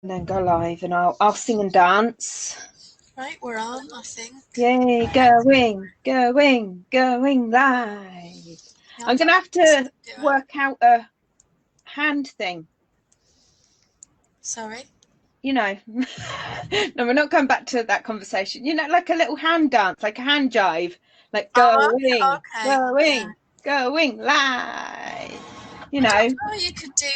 and then go live, and I'll sing and dance. Right, we're on, I think. Yay, going live. Yeah, I'm going to have to work out a hand thing. Sorry? You know, no, we're not going back to that conversation. You know, like a little hand dance, like a hand jive, like going live. You know. Oh, you could do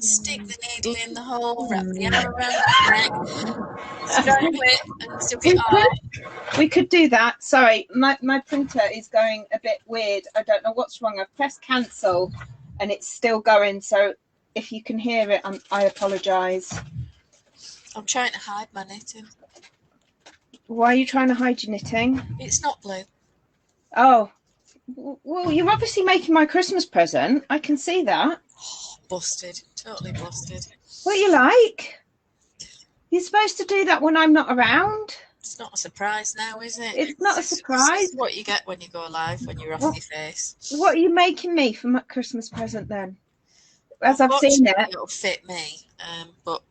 stick the needle in the hole, wrap the arm around the neck, strangle it and zip it off. We could do that. Sorry, my printer is going a bit weird. I don't know what's wrong. I've pressed cancel and it's still going. So if you can hear it, I apologise. I'm trying to hide my knitting. Why are you trying to hide your knitting? It's not blue. Oh, well, you're obviously making my Christmas present. I can see that. Oh, busted. Totally busted. What you like? You're supposed to do that when I'm not around. It's not a surprise now, is it? It's not a surprise. It's what you get when you go live, when you're off your face. What are you making me for my Christmas present then? As I've seen it. It'll fit me, but,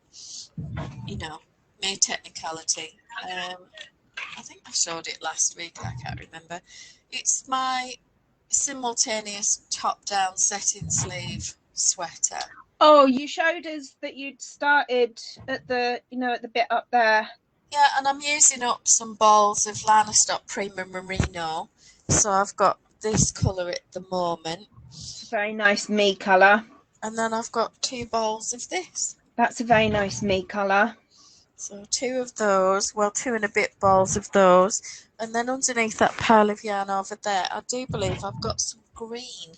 you know, mere technicality. I think I showed it last week, I can't remember. It's my simultaneous top-down setting sleeve sweater. Oh, you showed us that you'd started at the, at the bit up there. Yeah, and I'm using up some balls of Lana Stock Premium Merino. So I've got this colour at the moment. It's a very nice me colour. And then I've got 2 balls of this. That's a very nice me colour. So 2 of those, well, 2 and a bit balls of those. And then underneath that pile of yarn over there, I do believe I've got some green.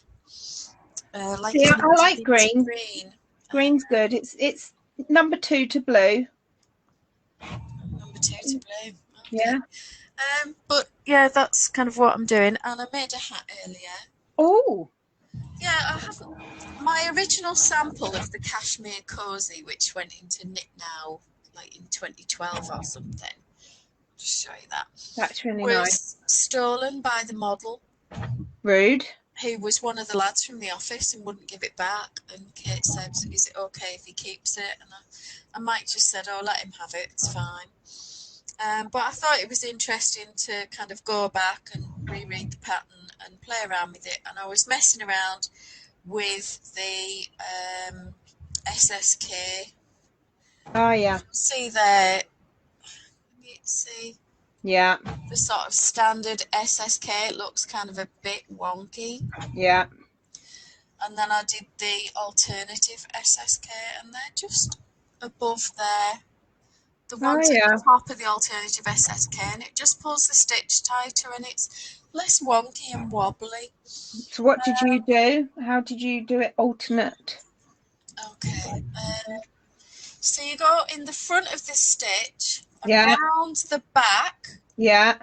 I like green. Green's good. It's number 2 to blue. Number 2 to blue. Okay. Yeah. But yeah, that's kind of what I'm doing. And I made a hat earlier. Oh. Yeah, I haven't. My original sample of the cashmere cozy, which went into Knit Now, like in 2012 or something. I'll just show you that. That's really was nice. Stolen by the model. Rude. Who was one of the lads from the office and wouldn't give it back. And Kate said, "Is it okay if he keeps it?" And Mike just said, "Oh, let him have it. It's fine." But I thought it was interesting to kind of go back and reread the pattern and play around with it. And I was messing around with the SSK. Oh, yeah. See there. See. Yeah. The sort of standard SSK. It looks kind of a bit wonky. Yeah. And then I did the alternative SSK, and they're just above there. The ones at the top of the alternative SSK, and it just pulls the stitch tighter and it's less wonky and wobbly. So what did you do? How did you do it alternate? Okay. So you go in the front of the stitch, around the back. Yeah.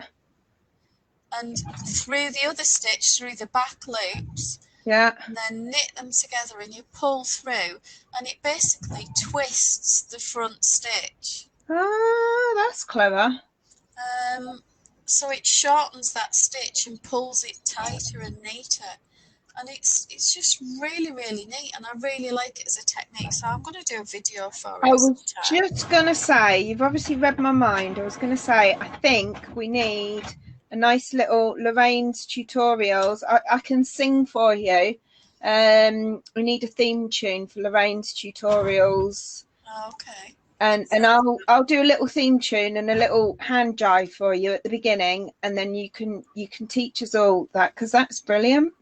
And through the other stitch, through the back loops. Yeah. And then knit them together and you pull through and it basically twists the front stitch. Oh, that's clever. So it shortens that stitch and pulls it tighter and neater. And it's just really, really neat. And I really like it as a technique. So I'm going to do a video for it. I was just going to say, you've obviously read my mind. I was going to say, I think we need a nice little Lorraine's tutorials. I can sing for you. We need a theme tune for Lorraine's tutorials. Okay. And I'll do a little theme tune and a little hand jive for you at the beginning, and then you can teach us all that, because that's brilliant.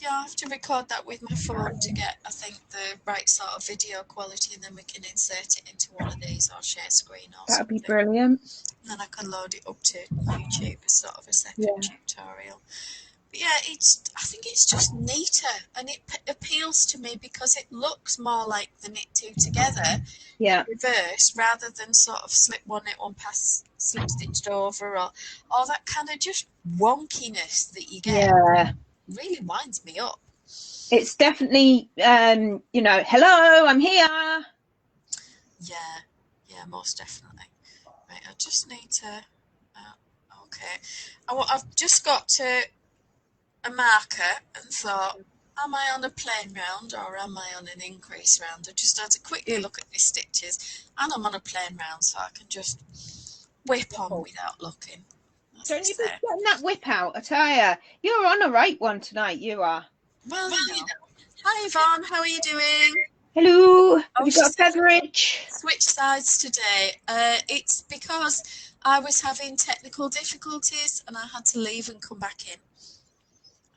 Yeah, I have to record that with my phone to get, I think, the right sort of video quality, and then we can insert it into one of these or share screen or That'd something. be brilliant. And then I can load it up to YouTube as sort of a second tutorial. But yeah, I think it's just neater, and it appeals to me because it looks more like the knit 2 together, reverse, rather than sort of slip one, knit one, pass, slip stitched over, or all that kind of just wonkiness that you get. Yeah. Really winds me up. It's definitely, hello, I'm here. Yeah, most definitely. Right, I just need to, okay. I've just got to a marker and thought, am I on a plain round or am I on an increase round? I just had to quickly look at the stitches, and I'm on a plain round, so I can just whip on without looking. Don't you be getting that whip out, I tell you. You're on a right one tonight, you are. Well, you know. Hi, Yvonne. How are you doing? Hello. Have you got a beverage? Switch sides today. It's because I was having technical difficulties and I had to leave and come back in.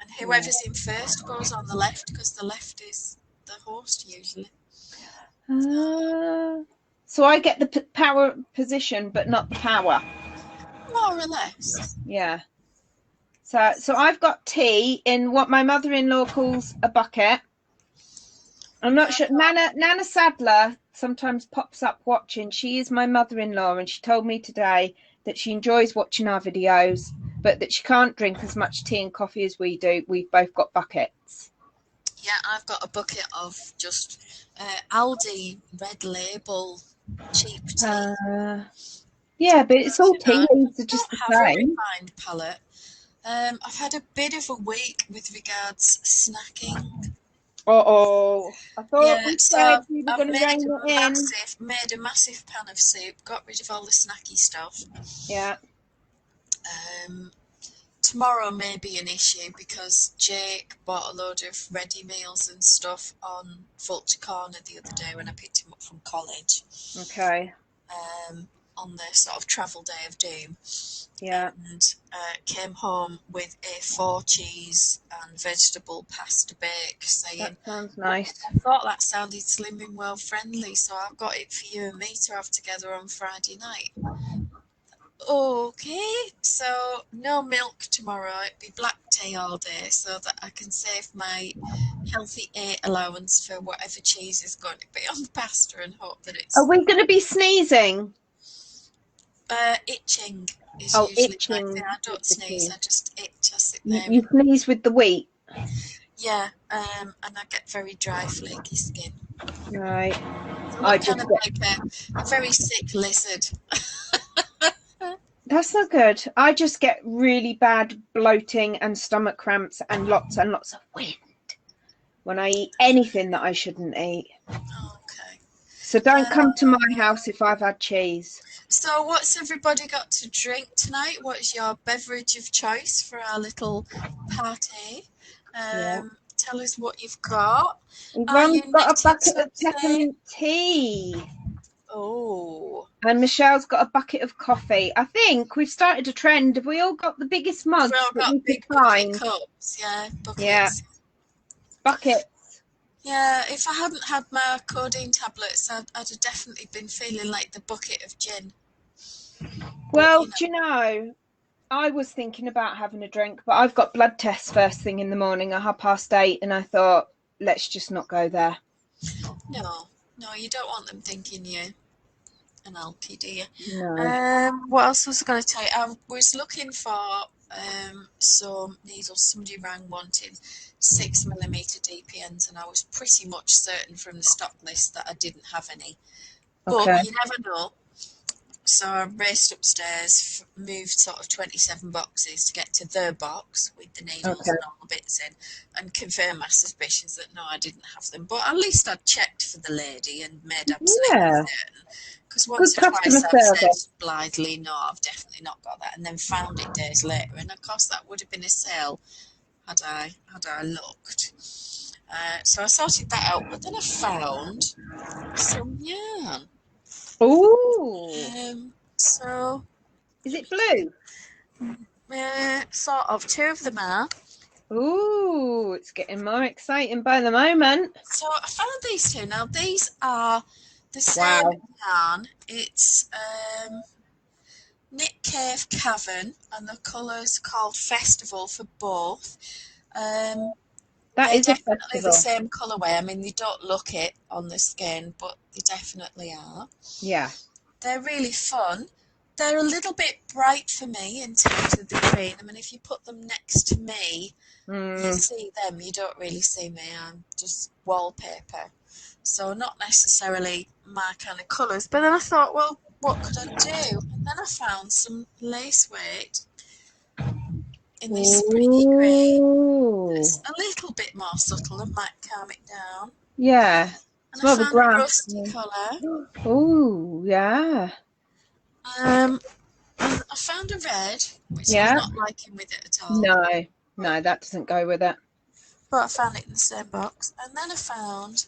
And whoever's in first goes on the left because the left is the host usually. So I get the power position, but not the power. More or less. Yeah. So I've got tea in what my mother-in-law calls a bucket. I'm not sure. Nana Sadler sometimes pops up watching. She is my mother-in-law, and she told me today that she enjoys watching our videos, but that she can't drink as much tea and coffee as we do. We've both got buckets. Yeah, I've got a bucket of just Aldi Red Label cheap tea. Yeah, but it's all tea leaves are just the same. A refined palette. I've had a bit of a week with regards snacking. I thought we said we were going to rein it in. Made a massive pan of soup, got rid of all the snacky stuff. Yeah. Tomorrow may be an issue because Jake bought a load of ready meals and stuff on Fulton Corner the other day when I picked him up from college. Okay. On the sort of travel day of doom. Yeah. And came home with a 4-cheese and vegetable pasta bake, saying, that sounds nice. I thought that sounded slim and well friendly, so I've got it for you and me to have together on Friday night. Okay, so no milk tomorrow. It'll be black tea all day so that I can save my healthy 8 allowance for whatever cheese is going to be on the pasta and hope that it's... Are we going to be sneezing? Itching is usually itching. My thing. I don't sneeze, I just itch. I sit there. You sneeze with the wheat? Yeah, and I get very dry, flaky skin. Right. I'm kind of like a very sick lizard. That's not good. I just get really bad bloating and stomach cramps and lots of wind when I eat anything that I shouldn't eat. Okay. So don't come to my house if I've had cheese. So what's everybody got to drink tonight? What is your beverage of choice for our little party? Tell us what you've got. Yvonne's got a bucket of peppermint tea. Oh. And Michelle's got a bucket of coffee. I think we've started a trend. Have we all got the biggest mugs? We've all got big cups. Yeah, buckets. Yeah. Buckets. Yeah, if I hadn't had my codeine tablets, I'd have definitely been feeling like the bucket of gin. Well, do you know, I was thinking about having a drink, but I've got blood tests first thing in the morning at 8:30, and I thought, let's just not go there. No, you don't want them thinking you're an alky, do you? No. What else was I going to tell you? I was looking for some needles. Somebody rang wanting 6mm DPNs, and I was pretty much certain from the stock list that I didn't have any. But you never know. So I raced upstairs, moved sort of 27 boxes to get to the box with the needles and all the bits in, and confirm my suspicions that no, I didn't have them. But at least I'd checked for the lady and made absolutely certain. Because once or twice I've said blithely, no, I've definitely not got that, and then found it days later. And of course that would have been a sale had I looked. So I sorted that out, but then I found some yarn. Oh. So is it blue? Sort of. 2 of them are. Ooh, it's getting more exciting by the moment. So I found these 2. Now these are the same yarn. It's Knit Cave Cavern, and the colours called Festival for both. That is definitely the same colourway. I mean, they don't look it on the skin, but they definitely are. Yeah. They're really fun. They're a little bit bright for me in terms of the green. I mean, if you put them next to me, you see them. You don't really see me. I'm just wallpaper. So not necessarily my kind of colours. But then I thought, well, what could I do? And then I found some lace weight. in this pretty grey. Ooh. It's a little bit more subtle and might calm it down. Yeah. And It's I more of a found a grass. rusty colour. Ooh, yeah. And I found a red, which I'm Yeah. not liking with it at all. No, no, that doesn't go with it. But I found it in the same box. And then I found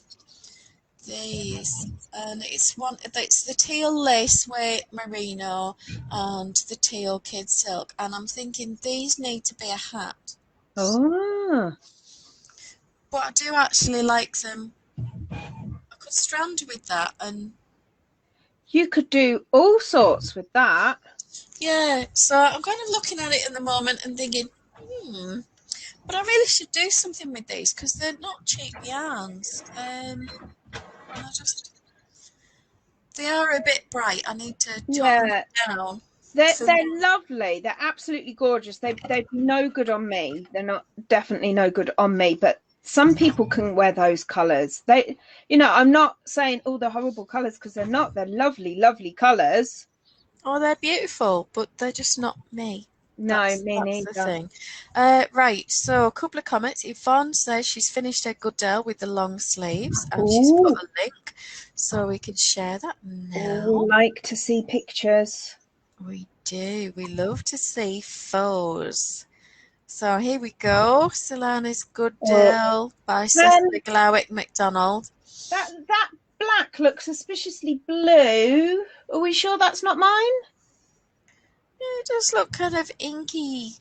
these. And it's the teal lace weight merino and the teal kid silk. And I'm thinking these need to be a hat. Oh. But I do actually like them. I could strand with that, and You could do all sorts with that. yeah, so I'm kind of looking at it at the moment and thinking, but I really should do something with these because they're not cheap yarns. They are a bit bright. I need to tone them down. They're lovely. They're absolutely gorgeous. They'd be no good on me. They're not definitely no good on me, but some people can wear those colors. They, I'm not saying all the horrible colors because they're not. They're lovely, lovely colors. Oh, they're beautiful, but they're just not me. No, me that's neither. the thing. Right, so a couple of comments. Yvonne says she's finished her Goodell with the long sleeves and she's put a link so we can share that now. We like to see pictures. We do. We love to see photos. So here we go. Solana's Goodell by Cecily Glowick MacDonald. That black looks suspiciously blue. Are we sure that's not mine? Yeah, it does look kind of inky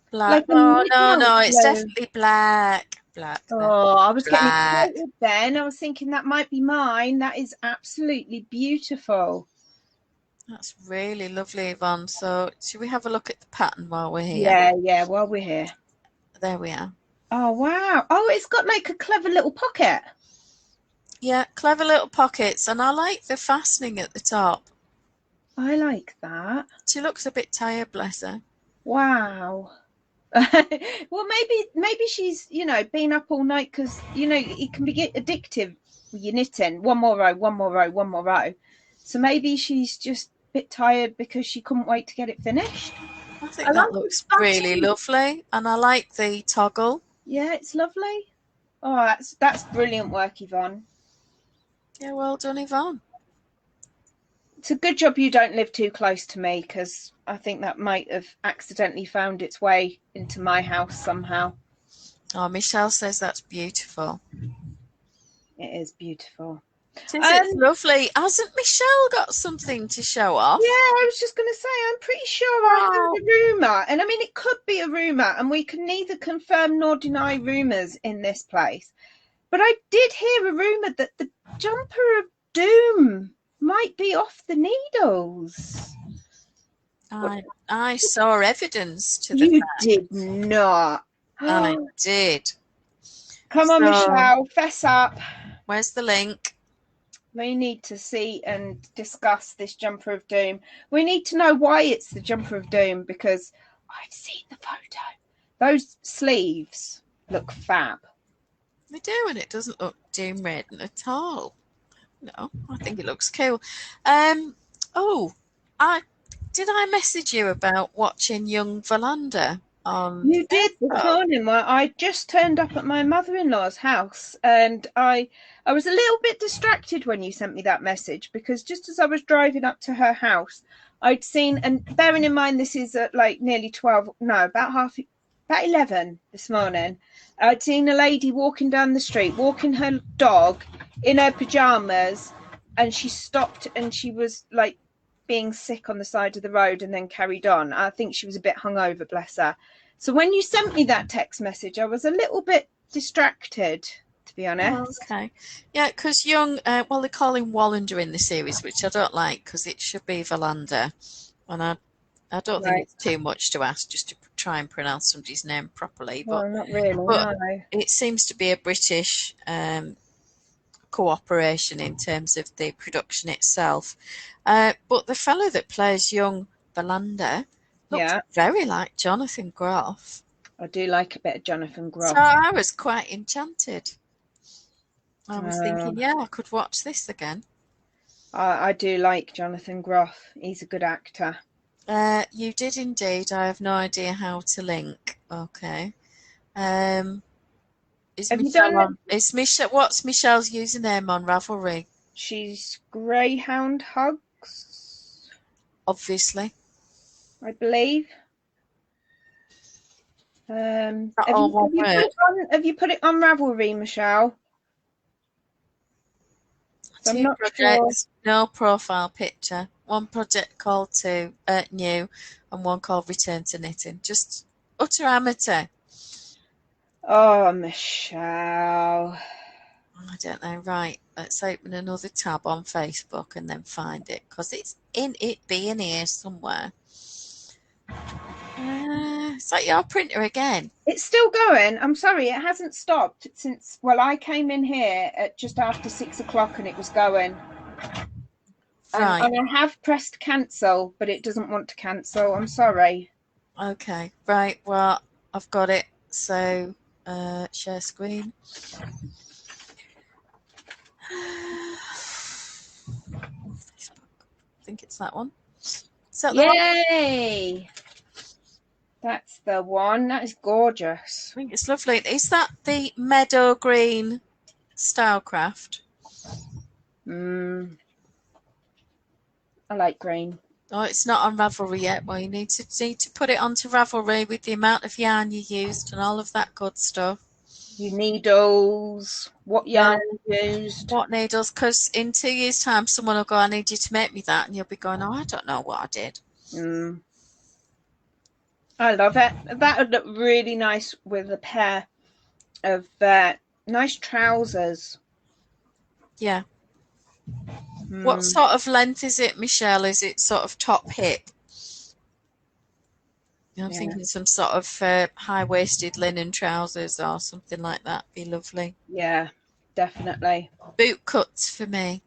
black. Like No, it's definitely black. Black. Oh, I was getting excited then. I was thinking that might be mine. That is absolutely beautiful. That's really lovely, Yvonne. So should we have a look at the pattern while we're here? Yeah, while we're here. There we are. Oh, wow. Oh, it's got like a clever little pocket. Yeah, clever little pockets. And I like the fastening at the top. I like that. She looks a bit tired, bless her. Wow. Well, maybe she's, been up all night because, it can be addictive with your knitting. One more row, one more row, one more row. So maybe she's just a bit tired because she couldn't wait to get it finished. I think that looks really lovely. And I like the toggle. Yeah, it's lovely. Oh, that's brilliant work, Yvonne. Yeah, well done, Yvonne. It's a good job you don't live too close to me because I think that might have accidentally found its way into my house somehow. Oh, Michelle says that's beautiful. It is beautiful. It's lovely. Hasn't Michelle got something to show off? Yeah, I was just going to say, I'm pretty sure I heard a rumour. And I mean, it could be a rumour, and we can neither confirm nor deny rumours in this place. But I did hear a rumour that the jumper of doom might be off the needles. I saw evidence to that. You did not. I did. Come on, Michelle, fess up. Where's the link? We need to see and discuss this jumper of doom. We need to know why it's the jumper of doom because I've seen the photo. Those sleeves look fab. They do, and it doesn't look doom red at all. No, I think it looks cool. Did I message you about watching Young Verlander? You did this morning. Well, I just turned up at my mother-in-law's house and I was a little bit distracted when you sent me that message because just as I was driving up to her house, I'd seen, and bearing in mind this is at like nearly about 11 this morning, I'd seen a lady walking down the street, walking her dog in her pajamas, and she stopped and she was like being sick on the side of the road and then carried on. I think she was a bit hungover, bless her. So when you sent me that text message, I was a little bit distracted, to be honest. Oh, okay. Yeah, because Young, they call him Wallander in the series, which I don't like because it should be Verlander. And I don't think it's too much to ask just to try and pronounce somebody's name properly. But, not really, no. It seems to be a British cooperation in terms of the production itself. But the fellow that plays young Verlander looks very like Jonathan Groff. I do like a bit of Jonathan Groff. So I was quite enchanted. I was thinking, I could watch this again. I do like Jonathan Groff. He's a good actor. You did indeed. I have no idea how to link. Okay. Is Have you Michelle done? on? Is Michelle? What's Michelle's username on Ravelry? She's Greyhound Hugs, Obviously. I believe. Not all one word. Have you put it on Ravelry, Michelle? So I'm Two not sure. projects, no profile picture. One project called to new, and one called Return to Knitting. Just utter amateur. Oh, Michelle. I don't know. Right, let's open another tab on Facebook and then find it, because it's in it being here somewhere. Is that your printer again? It's still going. I'm sorry, it hasn't stopped since. Well, I came in here at just after 6 o'clock and it was going. Right. And I have pressed cancel, but it doesn't want to cancel. I'm sorry. Okay. Right. Well, I've got it. So, share screen. I think it's that one. Is that the one? Yay! That's the one. That is gorgeous. I think it's lovely. Is that the meadow green Stylecraft? I like green. Oh, it's not on Ravelry yet. Well, you need to put it onto Ravelry with the amount of yarn you used and all of that good stuff. You needles. What yarn you used. What needles? Because in 2 years' time, someone will go, I need you to make me that. And you'll be going, oh, I don't know what I did. I love it. That would look really nice with a pair of nice trousers. Yeah. What sort of length is it, Michelle? Is it sort of top hip? I'm thinking some sort of high-waisted linen trousers or something like that. Be lovely. Yeah, definitely. Boot cuts for me.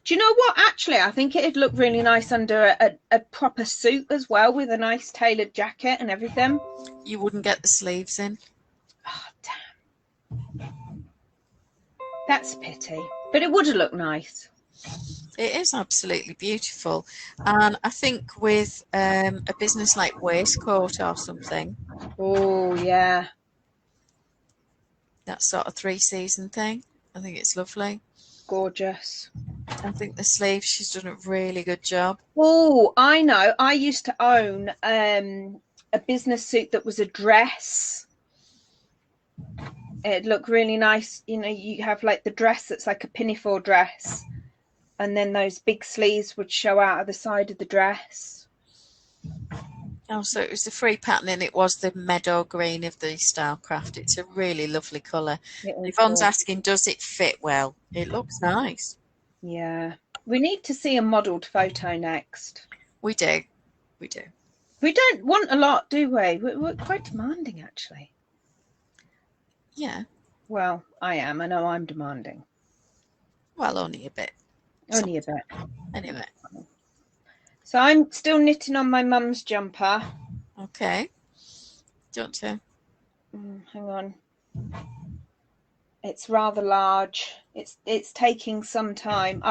Do you know what? Actually, I think it'd look really nice under a proper suit as well, with a nice tailored jacket and everything. You wouldn't get the sleeves in. Oh, damn. That's a pity. But it would have looked nice. It is absolutely beautiful. And I think with a business like waistcoat or something. Oh, yeah. That sort of 3-season thing. I think it's lovely. Gorgeous. I think the sleeves, she's done a really good job. Oh, I know. I used to own a business suit that was a dress. It looked really nice. You know, you have like the dress that's like a pinafore dress, and then those big sleeves would show out of the side of the dress. Oh, so it was the free pattern, and it was the meadow green of the Stylecraft. It's a really lovely colour. Yvonne's asking, does it fit well? It looks nice. Yeah. We need to see a modelled photo next. We do. We do. We don't want a lot, do we? We're quite demanding, actually. Yeah. Well, I am. I know I'm demanding. Well, only a bit. Only a bit. Anyway. So I'm still knitting on my mum's jumper. Okay. Do you want to? Hang on. It's rather large. It's taking some time.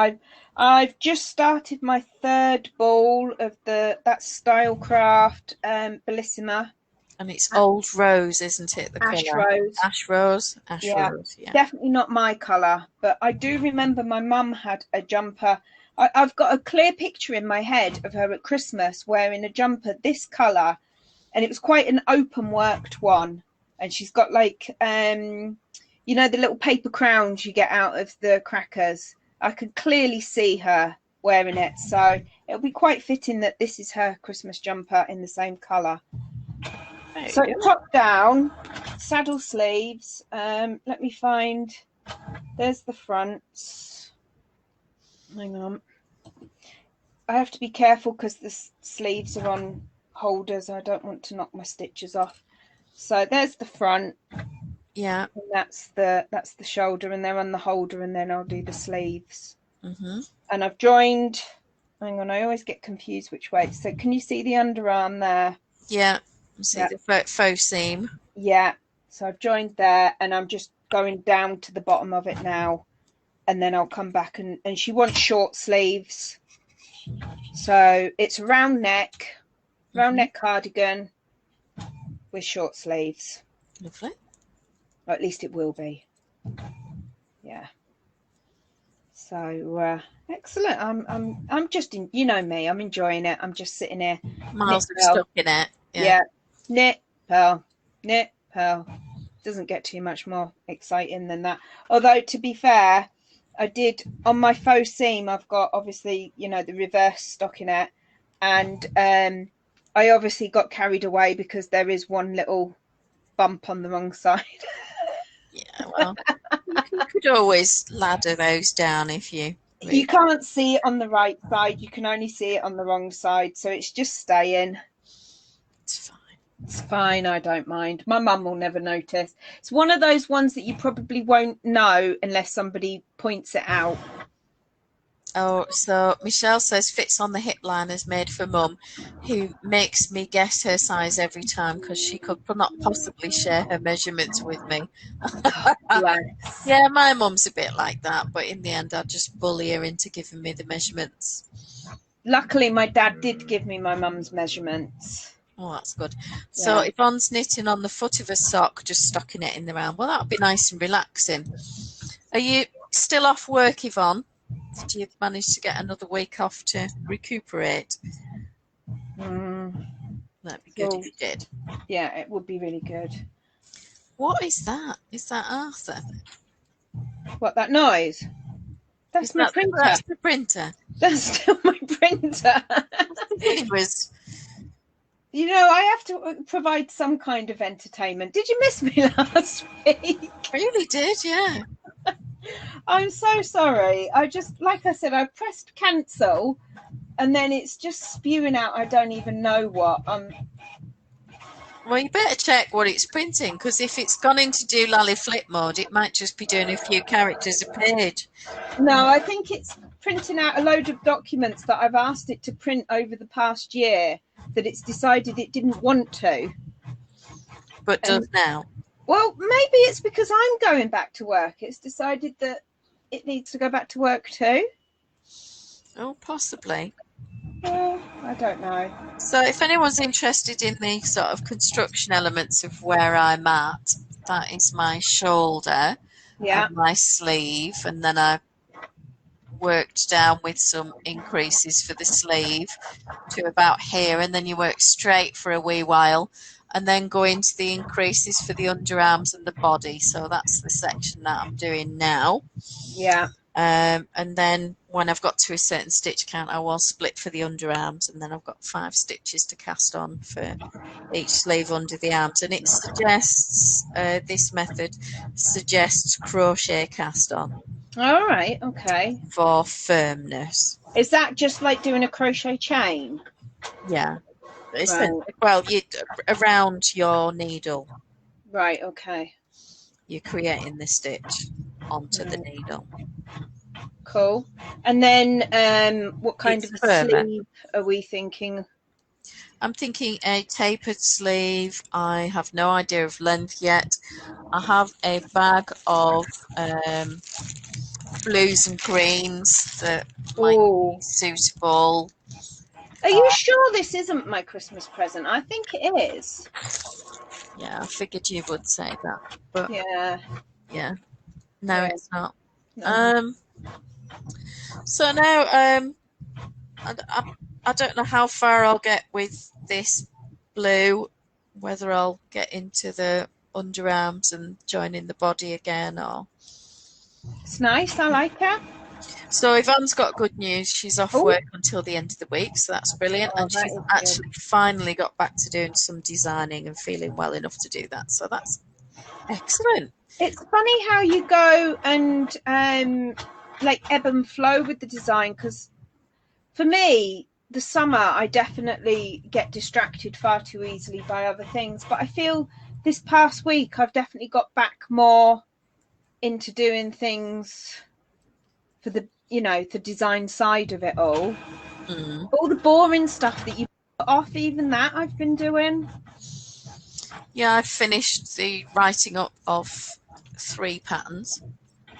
I've just started my third ball of that Stylecraft Bellissima. And it's old rose, isn't it? The ash colour. rose. Ash rose. Ash rose. Yeah. Definitely not my colour, but I do remember my mum had a jumper. I've got a clear picture in my head of her at Christmas wearing a jumper this colour, and it was quite an open worked one. And she's got like you know, the little paper crowns you get out of the crackers. I could clearly see her wearing it, so it'll be quite fitting that this is her Christmas jumper in the same colour. So top down, saddle sleeves. Let me find. There's the fronts. Hang on. I have to be careful because the sleeves are on holders. I don't want to knock my stitches off. So there's the front. Yeah. And that's the shoulder, and they're on the holder, and then I'll do the sleeves. And I've joined. Hang on, I always get confused which way. So can you see the underarm there? Yeah. See the faux seam. Yeah. So I've joined there, and I'm just going down to the bottom of it now, and then I'll come back and she wants short sleeves. So it's a round neck cardigan with short sleeves. Lovely. Or at least it will be. Yeah. So excellent. I'm just in, you know me, I'm enjoying it. I'm just sitting here. Miles of stuck in it. Yeah. Knit, purl, knit, purl. Doesn't get too much more exciting than that. Although to be fair, I did on my faux seam, I've got obviously, you know, the reverse stockinette, and I obviously got carried away because there is one little bump on the wrong side. Yeah, well, you could always ladder those down if you... You can't see it on the right side. You can only see it on the wrong side. So it's just staying. It's fine. It's fine. I don't mind. My mum will never notice. It's one of those ones that you probably won't know unless somebody points it out. Oh, so Michelle says fits on the hip line is made for Mum, who makes me guess her size every time because she could not possibly share her measurements with me. Yeah, my mum's a bit like that, but in the end I just bully her into giving me the measurements. Luckily, my dad did give me my mum's measurements. Oh, that's good. So Yvonne's knitting on the foot of a sock, just stocking it in the round. Well, that would be nice and relaxing. Are you still off work, Yvonne? Did you manage to get another week off to recuperate? That'd be good if you did. Yeah, it would be really good. What is that? Is that Arthur? What, that noise? That's my printer. That's the printer. That's still my printer. It was... You know, I have to provide some kind of entertainment. Did you miss me last week? I really did, yeah. I'm so sorry. I just, like I said, I pressed cancel and then it's just spewing out I don't even know what. Well, you better check what it's printing, because if it's gone into do lally flip mode, it might just be doing a few characters a page. No, I think it's printing out a load of documents that I've asked it to print over the past year that it's decided it didn't want to. But does now. Well, maybe it's because I'm going back to work. It's decided that it needs to go back to work too. Oh, possibly. Well, I don't know. So if anyone's interested in the sort of construction elements of where I'm at, that is my shoulder and my sleeve, and then I worked down with some increases for the sleeve to about here, and then you work straight for a wee while and then go into the increases for the underarms and the body. So that's the section that I'm doing now. Yeah. And then when I've got to a certain stitch count, I will split for the underarms, and then I've got 5 stitches to cast on for each sleeve under the arms. And it suggests, this method suggests crochet cast on. All right, okay. For firmness. Is that just like doing a crochet chain? Yeah. Right. Well, you around your needle. Right, okay. You're creating the stitch onto the needle. Cool. And then what kind of a sleeve are we thinking? I'm thinking a tapered sleeve. I have no idea of length yet. I have a bag of blues and greens that might be suitable. Are you sure this isn't my Christmas present? I think it is. Yeah, I figured you would say that. But yeah. No, it's not. No. So now I don't know how far I'll get with this blue, whether I'll get into the underarms and join in the body again, or... It's nice, I like it. So Yvonne's got good news. She's off work until the end of the week, so that's brilliant. And she's actually finally got back to doing some designing and feeling well enough to do that. So that's excellent. It's funny how you go and like ebb and flow with the design, because for me, the summer, I definitely get distracted far too easily by other things. But I feel this past week, I've definitely got back more into doing things for the, you know, the design side of it all. All the boring stuff that you put off, even that I've been doing. Yeah, I've finished the writing up of 3 patterns.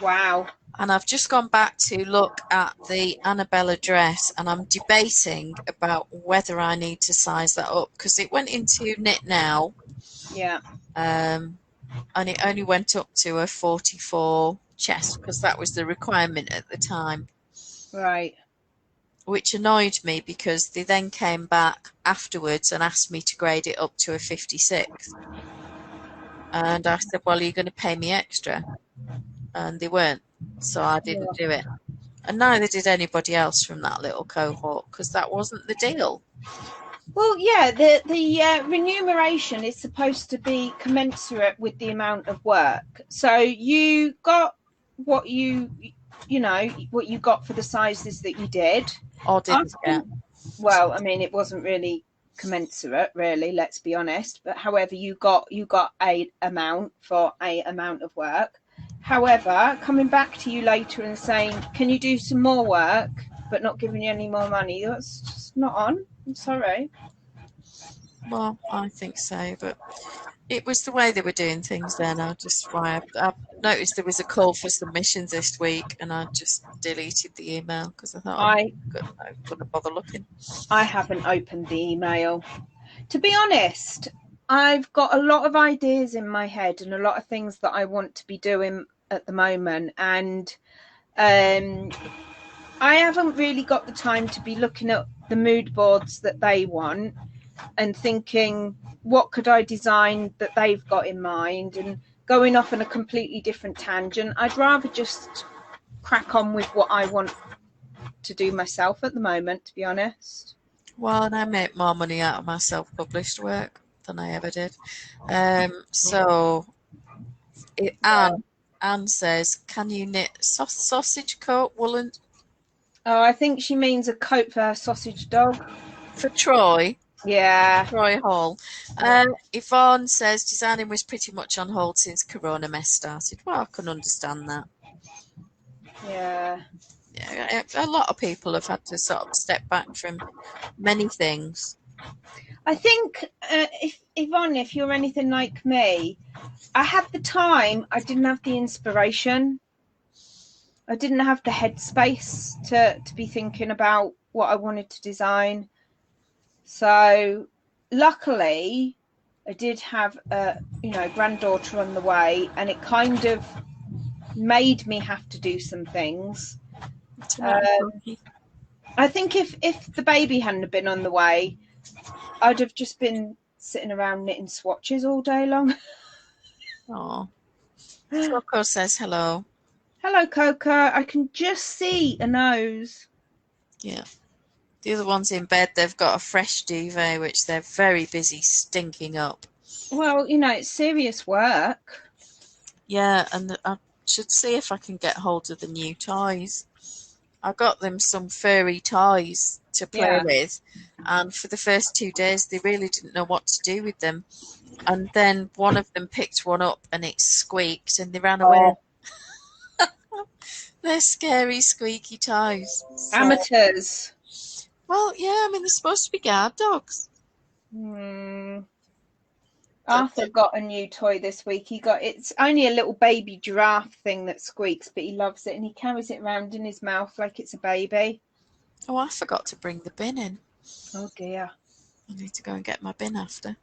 Wow. And I've just gone back to look at the Annabella dress, and I'm debating about whether I need to size that up, because it went into Knit Now. Yeah. And it only went up to a 44 chest, because that was the requirement at the time. Right. Which annoyed me, because they then came back afterwards and asked me to grade it up to a 56. And I said, well, are you going to pay me extra? And they weren't, so I didn't do it. And neither did anybody else from that little cohort, because that wasn't the deal. Well, yeah, the remuneration is supposed to be commensurate with the amount of work. So you got what you know, what you got for the sizes that you did. Or didn't get. Well, I mean, it wasn't really commensurate, really, let's be honest. But however, you got a amount for a amount of work. However, coming back to you later and saying, can you do some more work, but not giving you any more money, that's just not on. I'm sorry. Well, I think so, but it was the way they were doing things then. I noticed there was a call for submissions this week, and I just deleted the email because I thought I couldn't bother looking. I haven't opened the email. To be honest, I've got a lot of ideas in my head and a lot of things that I want to be doing at the moment, and I haven't really got the time to be looking at the mood boards that they want and thinking, what could I design that they've got in mind, and going off on a completely different tangent. I'd rather just crack on with what I want to do myself at the moment, to be honest. Well, and I make more money out of my self-published work than I ever did. Anne says, can you knit sausage coat woolen? Oh, I think she means a coat for her sausage dog. For Troy? Yeah. Troy Hall. Yvonne says, designing was pretty much on hold since Corona mess started. Well, I can understand that. Yeah. Yeah, a lot of people have had to sort of step back from many things. I think if Yvonne, if you're anything like me, I had the time, I didn't have the inspiration. I didn't have the headspace to be thinking about what I wanted to design. So luckily I did have a granddaughter on the way, and it kind of made me have to do some things. I think if the baby hadn't been on the way, I'd have just been sitting around knitting swatches all day long. Oh, Coco says hello. Hello, Coco. I can just see a nose. Yeah. The other one's in bed. They've got a fresh duvet, which they're very busy stinking up. Well, it's serious work. Yeah, and I should see if I can get hold of the new toys. I got them some furry toys to play with, and for the first 2 days they really didn't know what to do with them. And then one of them picked one up and it squeaked and they ran away. They're scary, squeaky toys. So. Amateurs. Well, yeah, I mean, they're supposed to be guard dogs. Arthur got a new toy this week. It's only a little baby giraffe thing that squeaks, but he loves it and he carries it around in his mouth like it's a baby. Oh, I forgot to bring the bin in. Oh dear. I need to go and get my bin after.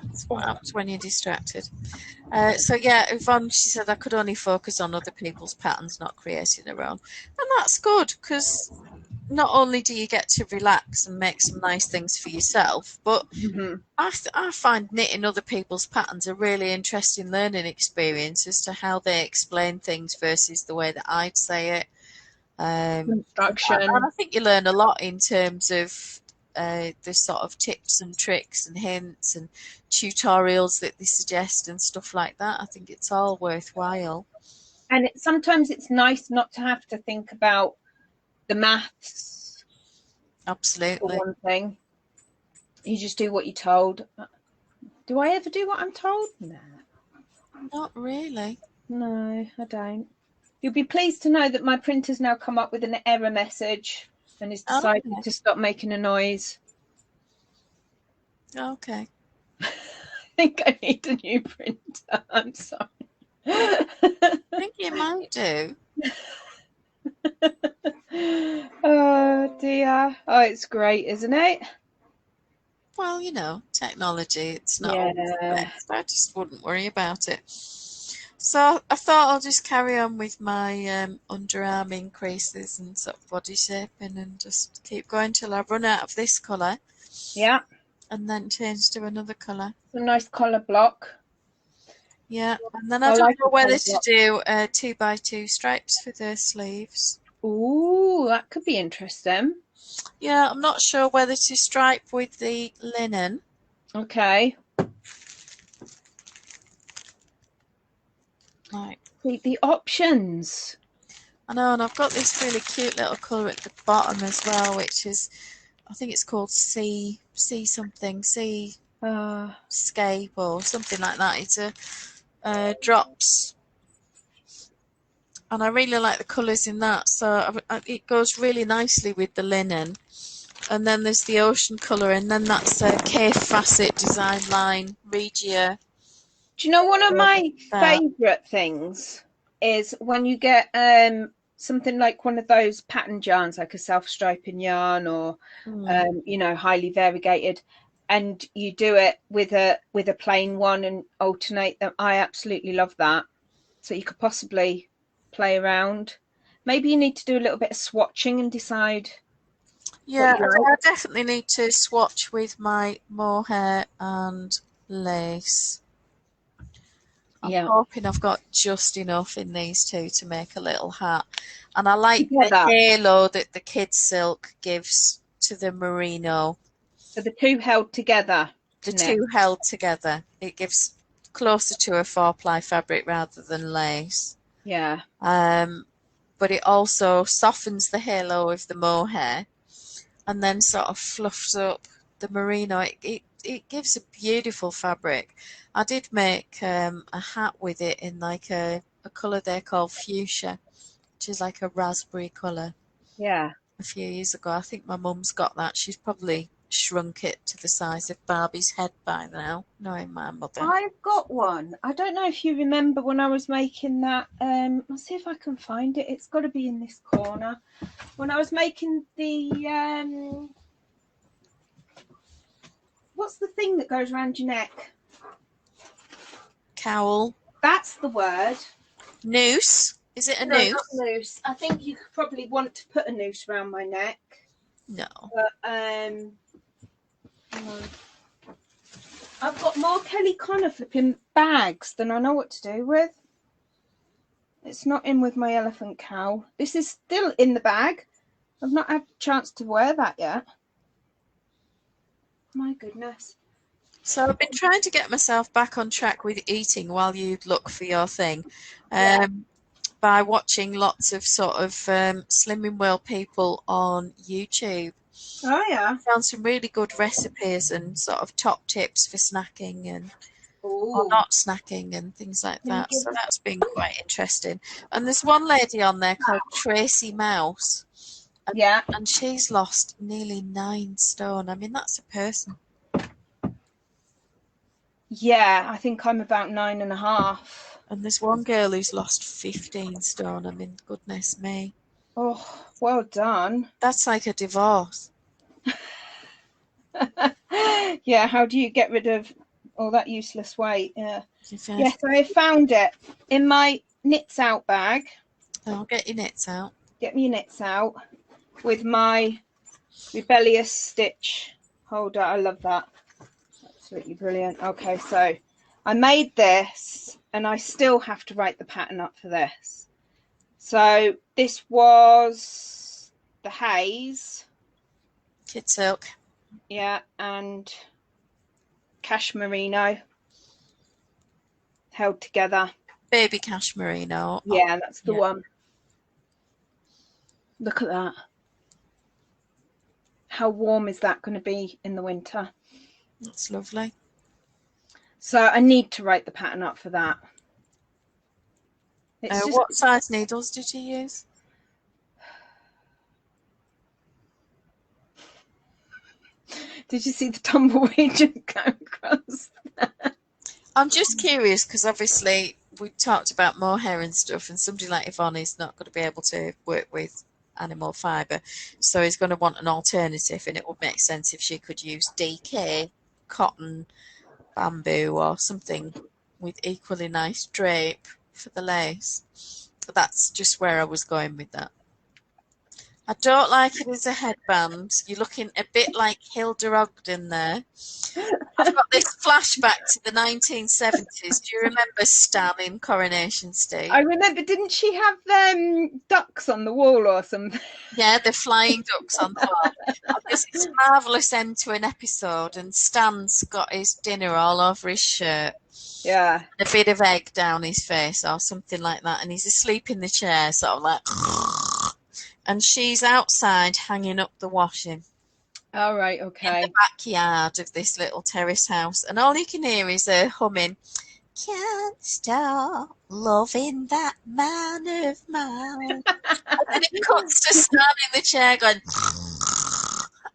That's what happens when you're distracted. So yeah, Yvonne, she said I could only focus on other people's patterns, not creating her own. And that's good, because not only do you get to relax and make some nice things for yourself, but I find knitting other people's patterns a really interesting learning experience as to how they explain things versus the way that I'd say it. Construction. And I think you learn a lot in terms of the sort of tips and tricks and hints and tutorials that they suggest and stuff like that. I think it's all worthwhile. And sometimes it's nice not to have to think about the maths. Absolutely. For one thing, you just do what you're told. Do I ever do what I'm told? No. Not really. No, I don't. You'll be pleased to know that my printer's now come up with an error message and has decided to stop making a noise. Okay. I think I need a new printer. I'm sorry. I think you might do. Oh dear. Oh, it's great, isn't it? Well, you know, technology, it's not always the Yeah. best. I just wouldn't worry about it. So I thought I'll just carry on with my underarm increases and sort of body shaping and just keep going till I run out of this colour Yeah. and then change to another colour. A nice collar block. Yeah, and then I I don't like know a whether collar to block. do 2x2 stripes for the sleeves. Ooh, that could be interesting. Yeah, I'm not sure whether to stripe with the linen. Okay. Right. The options. I know, and I've got this really cute little colour at the bottom as well, which is, I think it's called sea something, sea scape or something like that. It's a drops, and I really like the colours in that. So it goes really nicely with the linen. And then there's the ocean colour, and then that's a K Facet design line, Regia. Do you know one of my That. favourite things is when you get something like one of those pattern yarns, like a self-striping yarn or you know, highly variegated, and you do it with a plain one and alternate them. I absolutely love that. So you could possibly play around. Maybe you need to do a little bit of swatching and decide what Yeah, you like. I definitely need to swatch with my mohair and lace. I'm Yeah. hoping I've got just enough in these two to make a little hat. And I like the Together. halo that the kids silk gives to the merino. So the two held together The to knit. two held together. It gives closer to a 4-ply fabric rather than lace. Yeah. But it also softens the halo of the mohair and then sort of fluffs up the merino. It gives a beautiful fabric. I did make a hat with it in like a colour they call fuchsia, which is like a raspberry colour, Yeah. a few years ago. I think my mum's got that. She's probably shrunk it to the size of Barbie's head by now, knowing my mother. I've got one. I don't know if you remember when I was making that. Let's see if I can find it. It's got to be in this corner. When I was making the what's the thing that goes around your neck? Cowl. That's the word. Noose. Is it a No, noose? not noose. I think you could probably want to put a noose around my neck. No. But no. I've got more Kelly Connor flipping bags than I know what to do with. It's not in with my elephant cowl. This is still in the bag. I've not had a chance to wear that yet. My goodness. So I've been trying to get myself back on track with eating while you look for your thing. Yeah. By watching lots of sort of Slimming World people on YouTube. Oh yeah. Found some really good recipes and sort of top tips for snacking and or Oh. not snacking and things like Can you that. give So us? that's been quite interesting. And there's one lady on there called Tracy Mouse, Yeah. and she's lost nearly 9 stone. I mean, that's a person. Yeah, I think I'm about 9.5. And there's one girl who's lost 15 stone. I mean, goodness me. Oh, well done. That's like a divorce. Yeah, how do you get rid of all that useless weight? Yeah. Yes, Yes, I have found it in my knits out bag. I'll get your knits out. Get me your knits out with my rebellious stitch holder. I love that. Absolutely brilliant. Okay, so I made this and I still have to write the pattern up for this. So this was the haze. Kid silk. Yeah, and cashmerino held together. Baby cashmerino. Yeah, that's the yeah. one. Look at that. How warm is that going to be in the winter? That's lovely. So I need to write the pattern up for that. It's just... What size needles did you use? Did you see the tumbleweed just go across there? I'm just curious because obviously we talked about mohair and stuff, and somebody like Yvonne is not going to be able to work with animal fibre, so he's going to want an alternative, and it would make sense if she could use DK, cotton, bamboo, or something with equally nice drape for the lace. But that's just where I was going with that. I don't like it as a headband. You're looking a bit like Hilda Ogden there. I've got this flashback to the 1970s. Do you remember Stan in Coronation Street? I remember, didn't she have ducks on the wall or something? Yeah, the flying ducks on the wall. And there's this marvellous end to an episode, and Stan's got his dinner all over his shirt. Yeah. A bit of egg down his face or something like that, and he's asleep in the chair, sort of like... And she's outside hanging up the washing. All right, okay. In the backyard of this little terrace house, and all you can hear is her humming, "Can't stop loving that man of mine." And then it cuts to Stan in the chair going,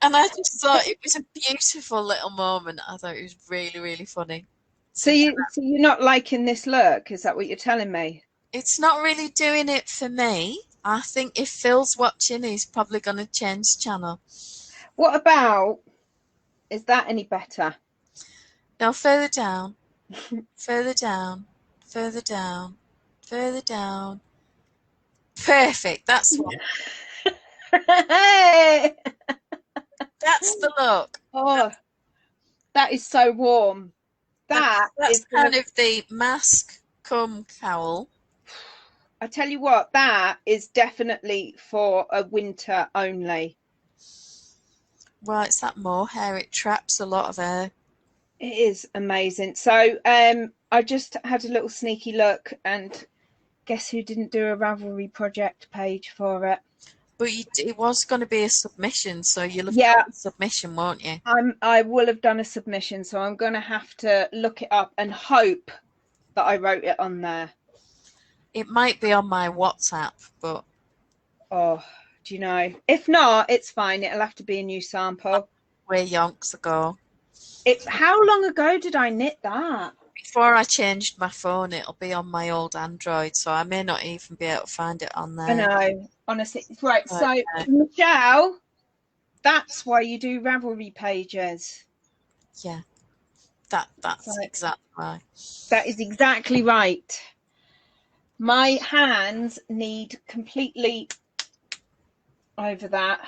and I just thought it was a beautiful little moment. I thought it was really, really funny. So you're not liking this look? Is that what you're telling me? It's not really doing it for me. I think if Phil's watching, he's probably going to change channel. What about, is that any better? No, further down, further down, further down, further down. Perfect. That's what. Hey! That's the look. Oh, that is so warm. That's kind of the mask cum cowl. I tell you what, that is definitely for a winter only. Well, it's that mohair. It traps a lot of air. It is amazing. So I just had a little sneaky look, and guess who didn't do a Ravelry project page for it? But it was going to be a submission, so you'll have done a submission, won't you? I will have done a submission, so I'm going to have to look it up and hope that I wrote it on there. It might be on my WhatsApp, but... Oh, do you know? If not, it's fine. It'll have to be a new sample. Way yonks ago. How long ago did I knit that? Before I changed my phone, it'll be on my old Android, so I may not even be able to find it on there. I know, honestly. Right, so Michelle, that's why you do Ravelry pages. Yeah, that's exactly why. That is exactly right. My hands need completely over that.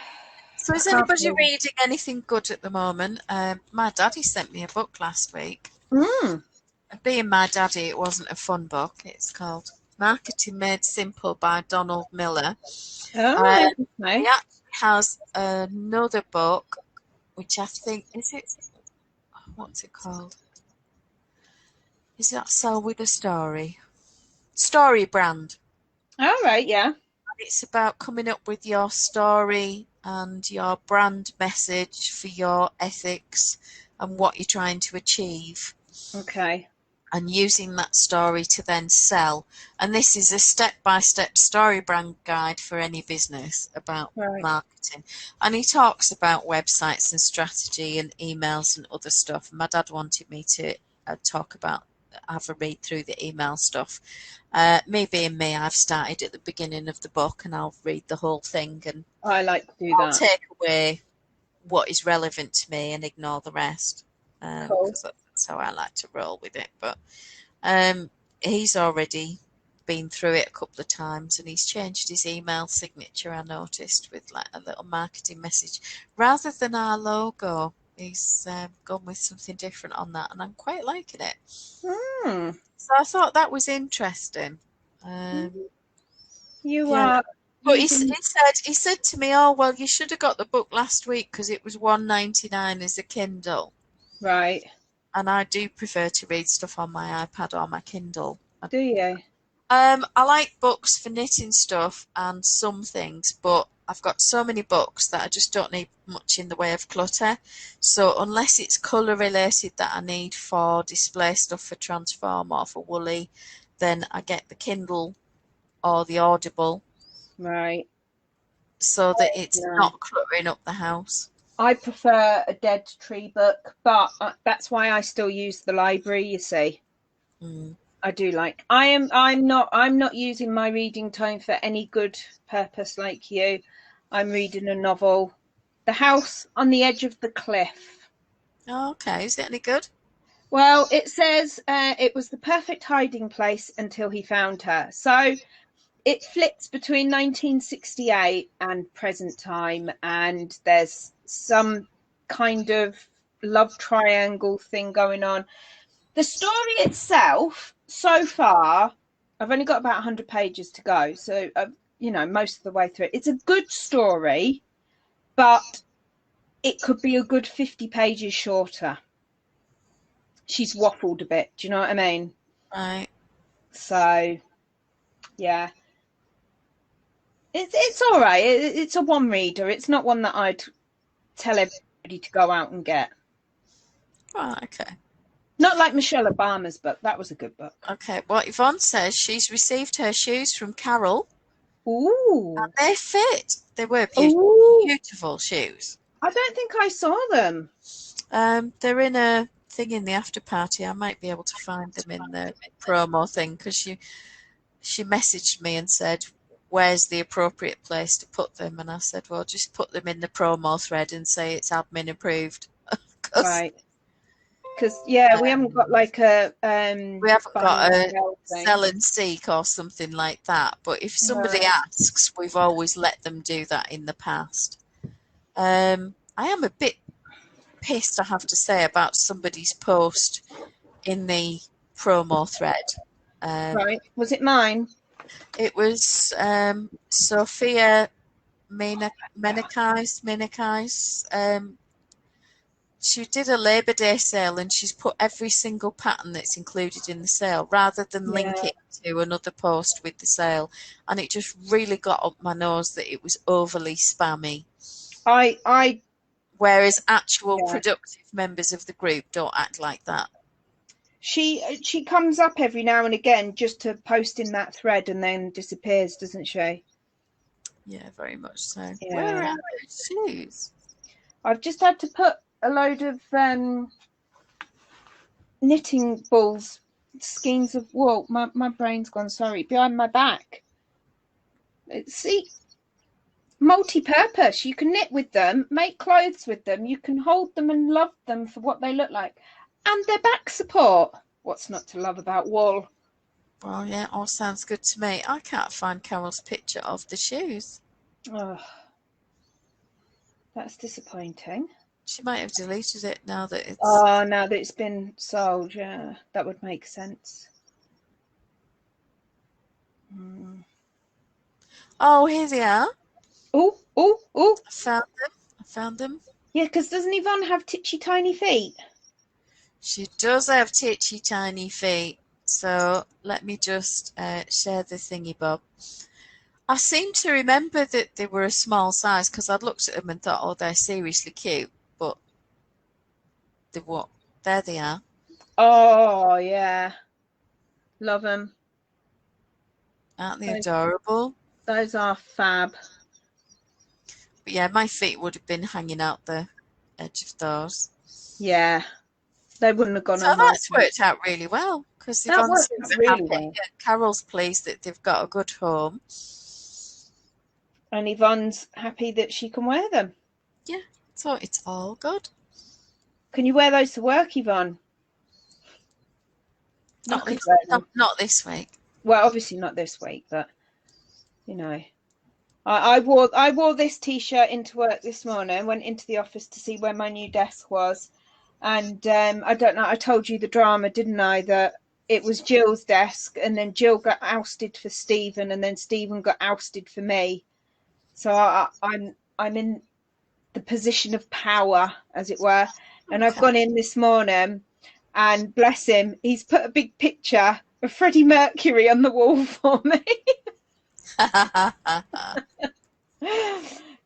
So is anybody reading anything good at the moment? My daddy sent me a book last week. Being my daddy, it wasn't a fun book. It's called Marketing Made Simple by Donald Miller. Oh, okay. He actually has another book, which I think, what's it called? Is that Sell with a Story? Story Brand. All right, yeah. And it's about coming up with your story and your brand message for your ethics and what you're trying to achieve. Okay. And using that story to then sell. And this is a step-by-step story brand guide for any business about marketing. And he talks about websites and strategy and emails and other stuff. My dad wanted me to have a read through the email stuff. Me being me, I've started at the beginning of the book and I'll read the whole thing. And I like to do I'll that. take away what is relevant to me and ignore the rest. Cool. That's how I like to roll with it. But he's already been through it a couple of times and he's changed his email signature, I noticed, with like a little marketing message. Rather than our logo, he's gone with something different on that and I'm quite liking it. So I thought that was interesting. You are... But he said to me, "Oh well, you should have got the book last week because it was $1.99 as a Kindle." Right. And I do prefer to read stuff on my iPad or my Kindle. Do you? I like books for knitting stuff and some things, but I've got so many books that I just don't need much in the way of clutter. So unless it's colour related that I need for display stuff for Transform or for Woolly, then I get the Kindle or the Audible. Right. So that it's not cluttering up the house. I prefer a dead tree book, but that's why I still use the library, you see. I do like. I'm not using my reading time for any good purpose like you. I'm reading a novel, The House on the Edge of the Cliff. Oh, okay. Is it any good? Well, it says it was the perfect hiding place until he found her. So it flips between 1968 and present time, and there's some kind of love triangle thing going on. The story itself, so far, I've only got about 100 pages to go, so you know, most of the way through it. It's a good story, but it could be a good 50 pages shorter. She's waffled a bit, do you know what I mean? Right. So yeah, it's all right. It's a one reader. It's not one that I'd tell everybody to go out and get. Right, okay. Not like Michelle Obama's book. That was a good book. Okay, well, Yvonne says she's received her shoes from Carol. Ooh. And they fit. They were beautiful shoes. I don't think I saw them. They're in a thing in the after party. I might be able to find them in the promo thing, because she messaged me and said, where's the appropriate place to put them? And I said, well, just put them in the promo thread and say it's admin approved. Right. Because yeah, we haven't got like a we haven't got a sell and seek or something like that. But if somebody asks, we've always let them do that in the past. I am a bit pissed, I have to say, about somebody's post in the promo thread. Right. Was it mine? It was Sophia Menakais. She did a Labour Day sale, and she's put every single pattern that's included in the sale rather than link it to another post with the sale. And it just really got up my nose that it was overly spammy. Whereas actual productive members of the group don't act like that. She comes up every now and again just to post in that thread and then disappears, doesn't she? Yeah, very much so. Yeah. Where are those shoes? I've just had to put a load of knitting balls, skeins of wool. My brain's gone, sorry, behind my back. See, multi-purpose. You can knit with them, make clothes with them. You can hold them and love them for what they look like. And their back support. What's not to love about wool? Well, yeah, all sounds good to me. I can't find Carol's picture of the shoes. Oh, that's disappointing. She might have deleted it now that it's... Oh, now that it's been sold, yeah. That would make sense. Oh, here they are. Oh. I found them. Yeah, because doesn't Yvonne have titchy tiny feet? She does have titchy tiny feet. So let me just share the thingy bob. I seem to remember that they were a small size, because I'd looked at them and thought, oh, they're seriously cute. But they what? There they are. Oh, yeah. Love them. Aren't they adorable? Those are fab. But yeah, my feet would have been hanging out the edge of those. Yeah. They wouldn't have gone so on. So that's worked out really well, because really well. Carol's pleased that they've got a good home. And Yvonne's happy that she can wear them. Yeah, so it's all good. Can you wear those to work, Yvonne? Not this week. Well, obviously not this week, but you know. I wore this t-shirt into work this morning, went into the office to see where my new desk was. And I don't know, I told you the drama, didn't I, that it was Jill's desk, and then Jill got ousted for Stephen, and then Stephen got ousted for me. So I'm in the position of power, as it were. And I've gone in this morning, and bless him, he's put a big picture of Freddie Mercury on the wall for me.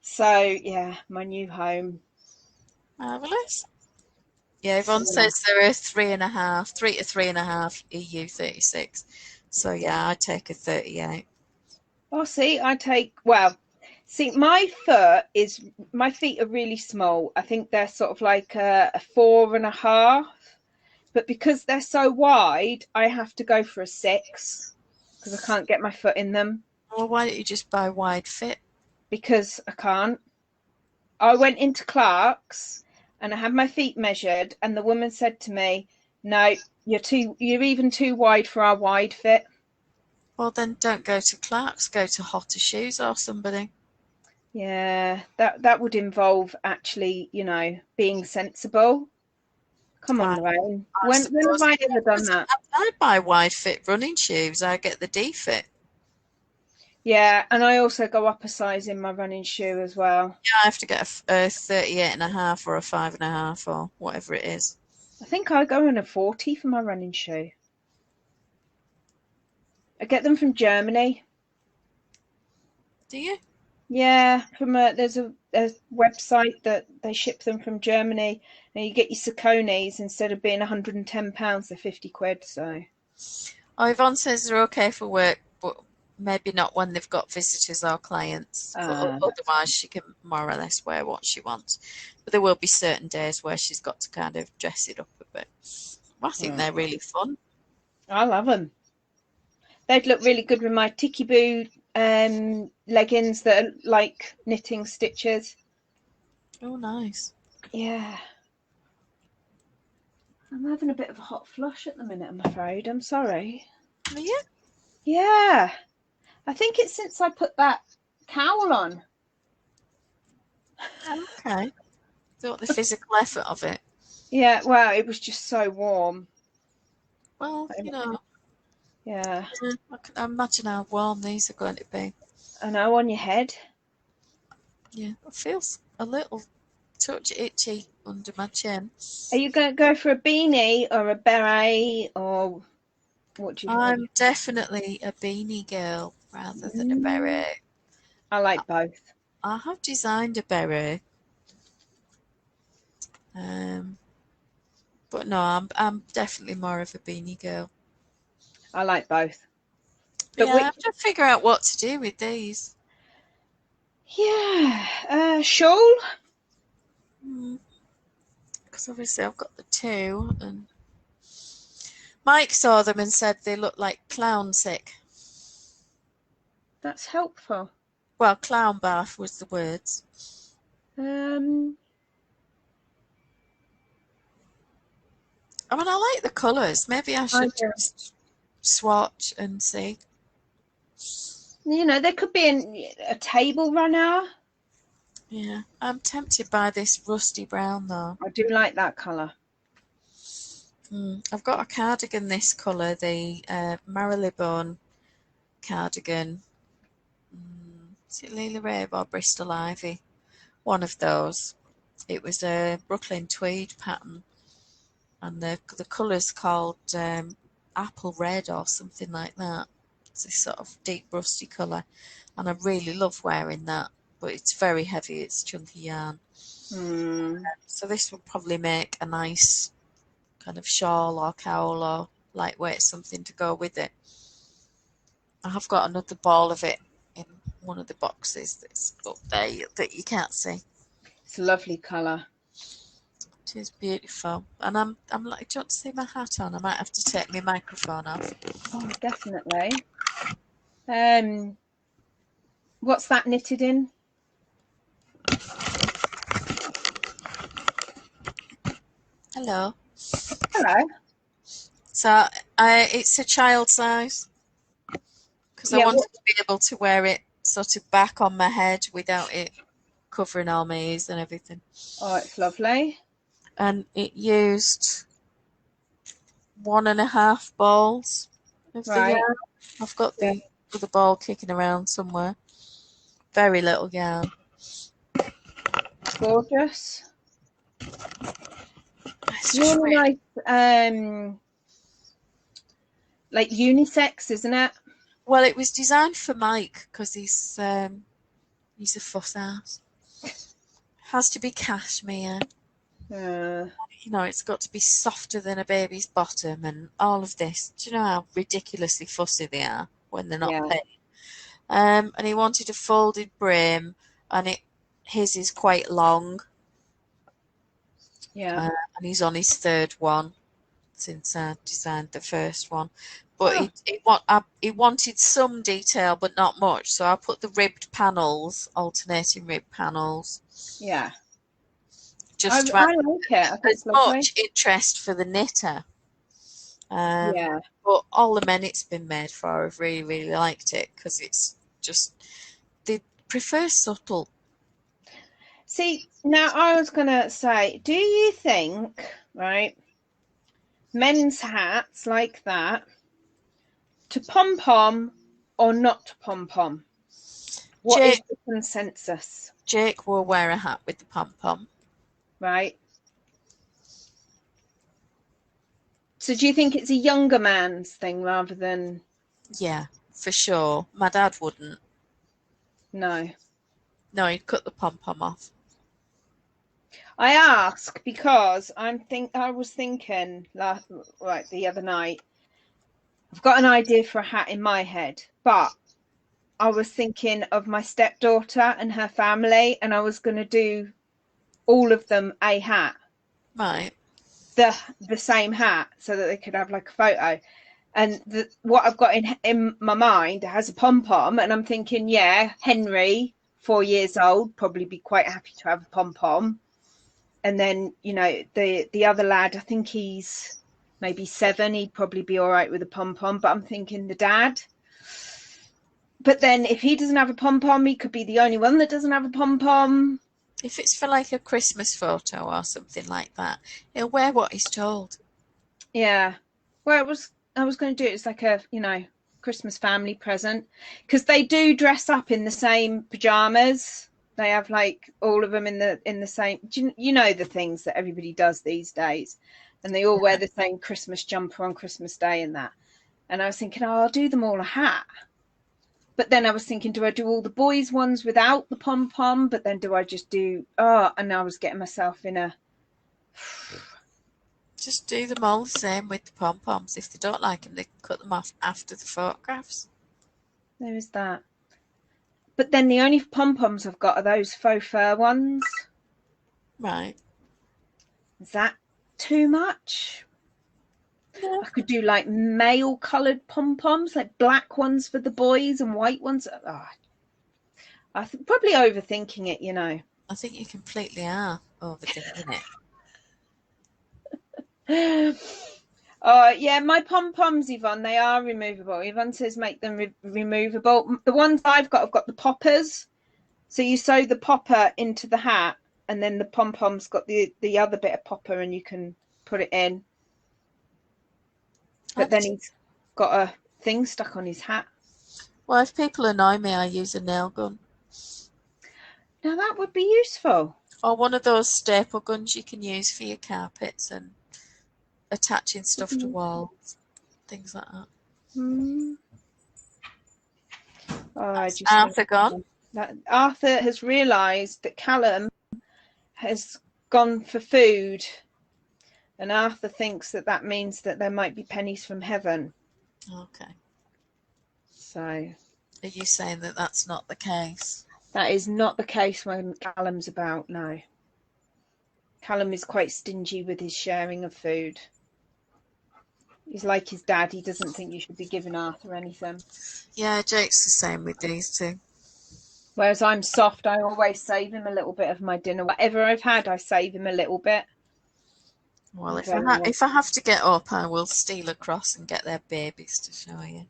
So yeah, my new home. Marvellous. Yeah, Yvonne says there are 3.5, 3 to 3.5 EU 36. So yeah, I take a 38. Oh, see, my feet are really small. I think they're sort of like a 4.5, but because they're so wide, I have to go for a 6 because I can't get my foot in them. Well, why don't you just buy wide fit? Because I can't. I went into Clark's and I had my feet measured, and the woman said to me, "No, you're even too wide for our wide fit." Well, then don't go to Clark's. Go to Hotter Shoes or somebody. Yeah, that would involve actually, being sensible. Come on, Loraine. I When have suppose I ever done that? I buy wide fit running shoes. I get the D fit. Yeah, and I also go up a size in my running shoe as well. Yeah, I have to get a 38.5 or a 5.5 or whatever it is. I think I go in a 40 for my running shoe. I get them from Germany. Do you? Yeah, there's a website that they ship them from Germany, and you get your Sauconys instead of being £110, they're 50 quid. So. Oh, Yvonne says they're okay for work, but maybe not when they've got visitors or clients. But otherwise, she can more or less wear what she wants. But there will be certain days where she's got to kind of dress it up a bit. I think they're really fun. I love them. They'd look really good with my Tiki Boo leggings that are like knitting stitches. Oh, nice. Yeah. I'm having a bit of a hot flush at the minute, I'm afraid. I'm sorry. Are you? Yeah. I think it's since I put that cowl on. Okay. Thought the physical effort of it. Yeah, well, it was just so warm. Well, Yeah. I can imagine how warm these are going to be. I know, on your head. Yeah, it feels a little touch itchy under my chin. Are you going to go for a beanie or a beret, or what do you think? I'm definitely a beanie girl rather than a beret. I like both. I have designed a beret. But no, I'm definitely more of a beanie girl. I like both. But yeah, I have to figure out what to do with these. Yeah, shawl. Because obviously I've got the two, and Mike saw them and said they look like clown sick. That's helpful. Well, clown bath was the words. I mean, I like the colours. Maybe I should just swatch and see. There could be a table runner. Yeah, I'm tempted by this rusty brown though. I do like that colour. I've got a cardigan this colour, the Marylebone cardigan. Is it Lila Rabe or Bristol Ivy? One of those. It was a Brooklyn tweed pattern, and the colour's called apple red or something like that. It's a sort of deep rusty colour, and I really love wearing that, but it's very heavy, it's chunky yarn. So this would probably make a nice kind of shawl or cowl or lightweight something to go with it. I have got another ball of it in one of the boxes that's up there that you can't see. It's a lovely colour. It is beautiful. And I'm like, do you want to see my hat on? I might have to take my microphone off. Oh, definitely. What's that knitted in? Hello. Hello. So it's a child size because I wanted to be able to wear it sort of back on my head without it covering all my ears and everything. Oh, it's lovely. And it used 1.5 balls of the yarn. I've got the other ball kicking around somewhere. Very little yarn. Gorgeous. It's really nice, like unisex, isn't it? Well, it was designed for Mike because he's a fuss ass. Has to be cashmere. It's got to be softer than a baby's bottom and all of this. Do you know how ridiculously fussy they are when they're not paid? And he wanted a folded brim, and his is quite long. Yeah. And he's on his third one. since I designed the first one. But Oh, it wanted some detail, but not much. So I put the ribbed panels, alternating ribbed panels, yeah. I just to add like it. I think as it's lovely. much interest for the knitter. Yeah. But all the men it's been made for have really, really liked it because it's just, they prefer subtle. See, now I was going to say, do you think, right, men's hats like that, to pom-pom or not to pom-pom? What is Jake, the consensus, Jake will wear a hat with the pom-pom. right? So do you think it's a younger man's thing rather than... Yeah, for sure. My dad wouldn't. No. No, he'd cut the pom-pom off. I ask because I was thinking the other night, I've got an idea for a hat in my head, but I was thinking of my stepdaughter and her family, and I was going to do all of them a hat, Right. the same hat, so that they could have like a photo. And what I've got in my mind has a pom pom, and I'm thinking, yeah, Henry, 4 years old, probably be quite happy to have a pom pom. And then the other lad, I think he's maybe 7, he'd probably be all right with a pom pom. But I'm thinking the dad. But then if he doesn't have a pom pom, he could be the only one that doesn't have a pom pom. If it's for like a Christmas photo or something like that, he'll wear what he's told. Yeah. Well, I was going to do it as like a, Christmas family present, because they do dress up in the same pajamas. They have like all of them in the same, the things that everybody does these days, and they all wear the same Christmas jumper on Christmas Day and that. And I was thinking, oh, I'll do them all a hat. But then I was thinking, do I do all the boys' ones without the pom pom? But then do I just do, and I was getting myself in a... Just do them all the same with the pom-poms. If they don't like them, they can cut them off after the photographs. There is that. But then the only pom-poms I've got are those faux fur ones. Right. Is that too much? No. I could do like male coloured pom-poms, like black ones for the boys and white ones. Oh, probably overthinking it. I think you completely are overthinking it. Yeah, my pom-poms, Yvonne, they are removable. Yvonne says make them removable. The ones I've got the poppers. So you sew the popper into the hat, and then the pom-pom's got the other bit of popper, and you can put it in. But then he's got a thing stuck on his hat. Well, if people annoy me, I use a nail gun. Now that would be useful. Or one of those staple guns you can use for your carpets and attaching stuff to walls, things like that. Arthur gone. Arthur has realised that Callum has gone for food, and Arthur thinks that means that there might be pennies from heaven. Okay. So, are you saying that that's not the case? That is not the case when Callum's about, no. Callum is quite stingy with his sharing of food. He's like his dad. He doesn't think you should be giving Arthur anything. Yeah, Jake's the same with these two. Whereas I'm soft, I always save him a little bit of my dinner. Whatever I've had, I save him a little bit. Well, if I have to get up, I will steal across and get their babies to show you.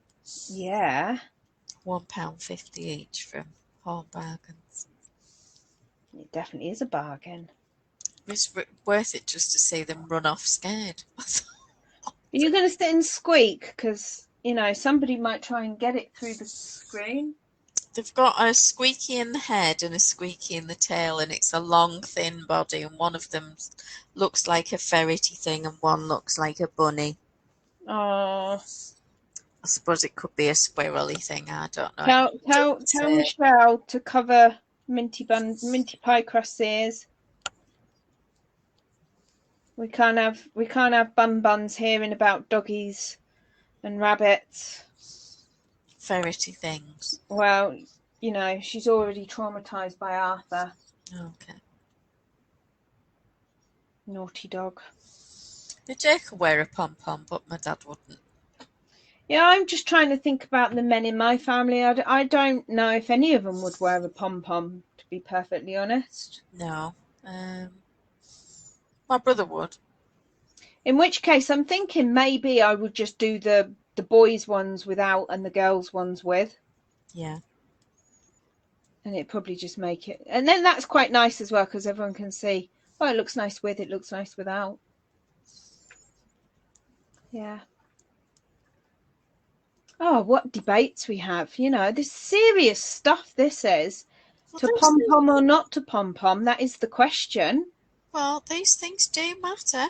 Yeah. £1.50 each from Home Bargains. It definitely is a bargain. It's worth it just to see them run off scared. Are you going to sit and squeak? Because, somebody might try and get it through the screen. They've got a squeaky in the head and a squeaky in the tail, and it's a long, thin body, and one of them looks like a ferrety thing and one looks like a bunny. Oh. I suppose it could be a squirrely thing, I don't know. Tell Michelle to cover Minty Pie Crust ears. We can't have buns hearing about doggies and rabbits. Ferrety things. Well, she's already traumatized by Arthur. Okay. Naughty dog. Jake could wear a pom-pom, but my dad wouldn't. Yeah, I'm just trying to think about the men in my family. I don't know if any of them would wear a pom-pom, to be perfectly honest. No. My brother would. In which case, I'm thinking maybe I would just do the boys' ones without and the girls' ones with. Yeah. And it'd probably just make it. And then that's quite nice as well, because everyone can see, oh, it looks nice with, it looks nice without. Yeah. Oh, what debates we have. You know, this serious stuff this is. Well, To pom-pom or not to pom-pom, that is the question. Well, these things do matter.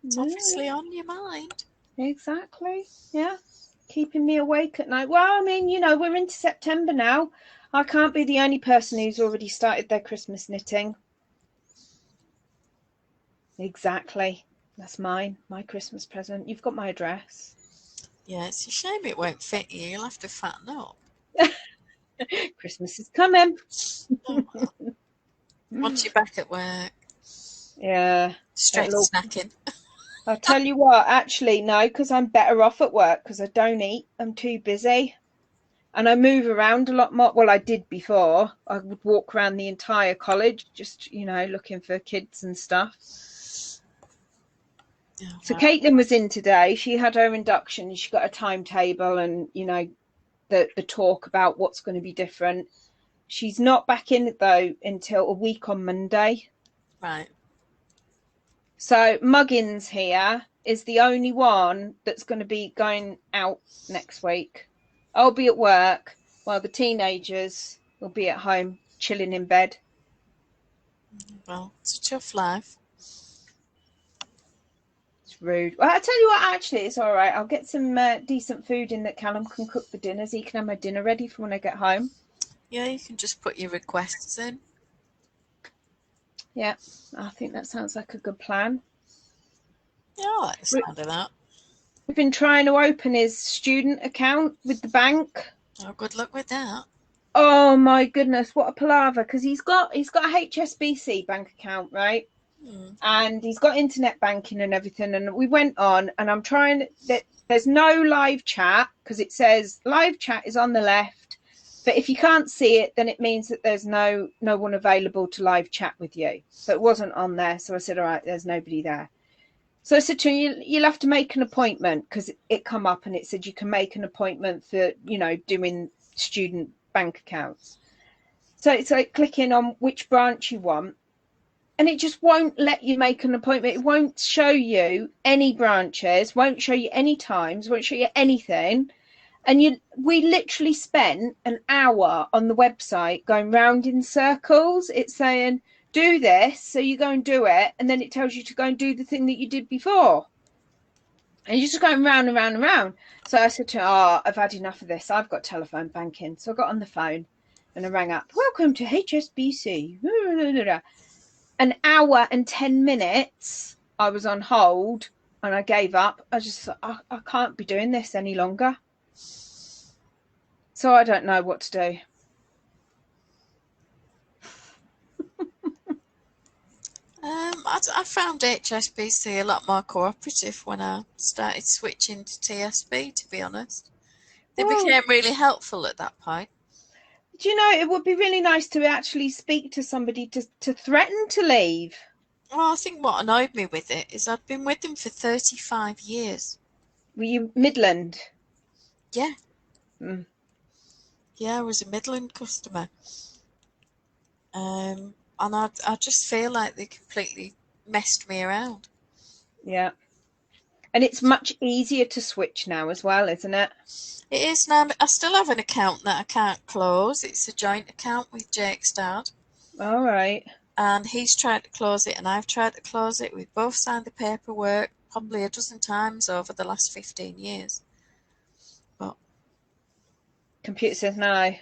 It's obviously on your mind. Exactly. Yeah. Keeping me awake at night. Well, I mean, you know, we're into September now. I can't be the only person who's already started their Christmas knitting. Exactly. That's mine. My Christmas present. You've got my address. Yeah, it's a shame it won't fit you. You'll have to fatten up. Christmas is coming. Oh, well. Once you're back at work. Yeah. Straight to snacking. I'll tell you what, actually, no, because I'm better off at work because I don't eat. I'm too busy. And I move around a lot more. Well, I did before. I would walk around the entire college just, you know, looking for kids and stuff. Oh, so wow. Caitlin was in today. She had her induction. She got a timetable and, you know, the talk about what's going to be different. She's not back in, though, until a week on Monday. Right. So Muggins here is the only one that's going to be going out next week. I'll be at work while the teenagers will be at home chilling in bed. Well, it's a tough life. It's rude. Well, I tell you what, actually, it's all right. I'll get some decent food in that Callum can cook for dinner so he can have my dinner ready for when I get home. Yeah, you can just put your requests in. Yeah, I think that sounds like a good plan. Yeah, I like the sound of that. We've been trying to open his student account with the bank. Oh, good luck with that. Oh my goodness, what a palaver! Because he's got a HSBC bank account, right? And he's got internet banking and everything. And we went on, and I'm trying. There's no live chat because it says live chat is on the left. But if you can't see it, then it means that there's no one available to live chat with you. So it wasn't on there. So I said, all right, there's nobody there. So I said to him, you'll have to make an appointment because it come up and it said you can make an appointment for, you know, doing student bank accounts. So it's like clicking on which branch you want. And it just won't let you make an appointment. It won't show you any branches, won't show you any times, won't show you anything. And we literally spent an hour on the website going round in circles. It's saying, do this. So you go and do it. And then it tells you to go and do the thing that you did before. And you're just going round and round and round. So I said to her, I've had enough of this. I've got telephone banking. So I got on the phone and I rang up. Welcome to HSBC. An hour and 10 minutes I was on hold and I gave up. I just thought, I can't be doing this any longer. So I don't know what to do. I found HSBC a lot more cooperative when I started switching to TSB, to be honest. They became really helpful at that point. Do you know, it would be really nice to actually speak to somebody to threaten to leave. Well, I think what annoyed me with it is I'd been with them for 35 years. Were you Midland? Yeah. Yeah, I was a Midland customer. And I just feel like they completely messed me around. Yeah. And it's much easier to switch now as well, isn't it? It is now. I still have an account that I can't close. It's a joint account with Jake's dad. All right. And he's tried to close it and I've tried to close it. We've both signed the paperwork probably a dozen times over the last 15 years. But computer says no.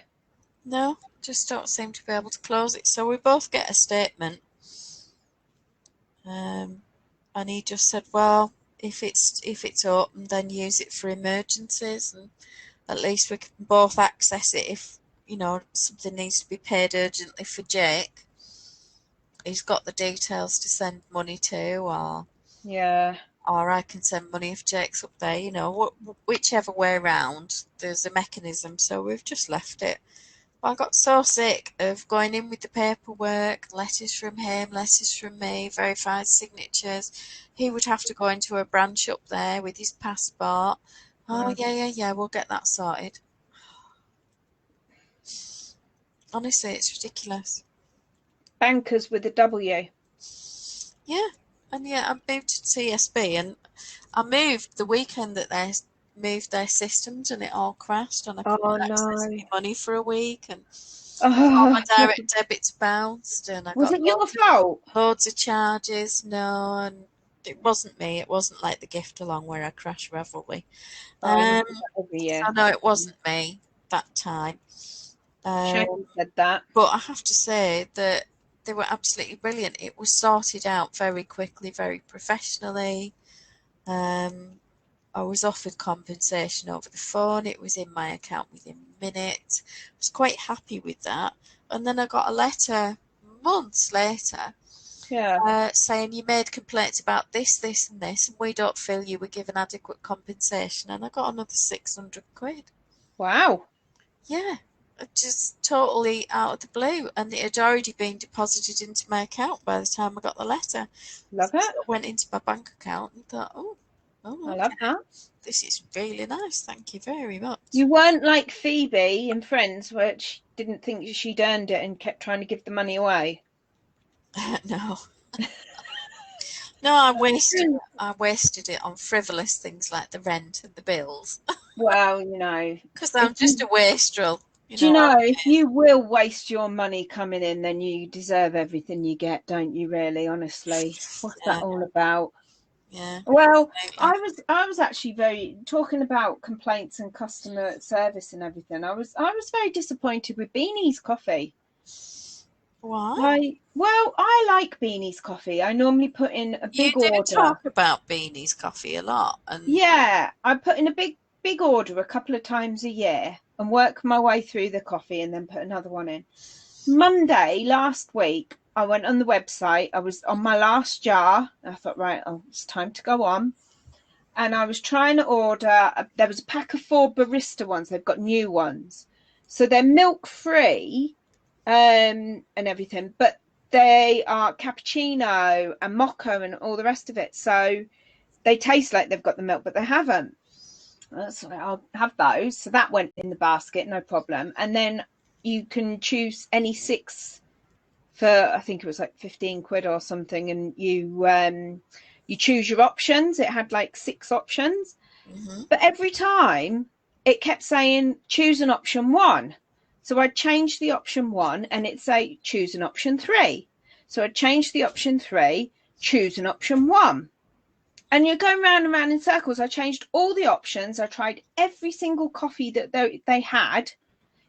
No, just don't seem to be able to close it. So we both get a statement. And he just said, well, if it's open, then use it for emergencies, and at least we can both access it if, you know, something needs to be paid urgently for Jake. He's got the details to send money to, or yeah. or I can send money if Jake's up there, you know, whichever way around, there's a mechanism, so we've just left it. But I got so sick of going in with the paperwork, letters from him, letters from me, verified signatures. He would have to go into a branch up there with his passport. Oh, yeah, we'll get that sorted. Honestly, it's ridiculous. Bankers with a W. Yeah, and yeah, I moved to TSB, and I moved the weekend that they moved their systems, and it all crashed, and I Oh couldn't access no. any money for a week, and all my Oh, direct debits bounced, and I was got it your fault? loads of charges. No, and it wasn't me. It wasn't like the gift along where I crashed Ravelry. Oh, you did that every So year. no, it wasn't me that time. Shame you said that. But I have to say that they were absolutely brilliant. It was sorted out very quickly, very professionally. I was offered compensation over the phone. It was in my account within minutes. I was quite happy with that. And then I got a letter months later saying you made complaints about this, this and this, and we don't feel you were given adequate compensation. And I got another 600 quid. Wow. Yeah, just totally out of the blue. And it had already been deposited into my account by the time I got the letter. Love So it. I went into my bank account and thought, oh, I love that. this is really nice. Thank you very much. You weren't like Phoebe in Friends, where she didn't think she'd earned it and kept trying to give the money away. No. No, I wasted it on frivolous things like the rent and the bills. Well, you know. Because I'm just a wastrel. Do you know, if you will waste your money coming in, then you deserve everything you get, don't you, really, honestly? What's that all about? Yeah. Well, I was actually very talking about complaints and customer service and everything. I was very disappointed with Beanie's coffee. Why? I like Beanie's coffee. I normally put in a big order. You do talk about Beanie's coffee a lot, and yeah, I put in a big order a couple of times a year and work my way through the coffee and then put another one in. Monday last week, I went on the website. I was on my last jar. I thought, right, it's time to go on. And I was trying to order. There was a pack of 4 barista ones. They've got new ones. So they're milk free and everything. But they are cappuccino and mocha and all the rest of it. So they taste like they've got the milk, but they haven't. So I'll have those. So that went in the basket, no problem. And then you can choose any 6 for, I think it was like 15 quid or something, and you choose your options. It had like 6 options, but every time it kept saying choose an option 1. So I'd change the option 1 and it'd say choose an option 3. So I'd change the option 3, choose an option 1. And you're going round and round in circles. I changed all the options. I tried every single coffee that they had.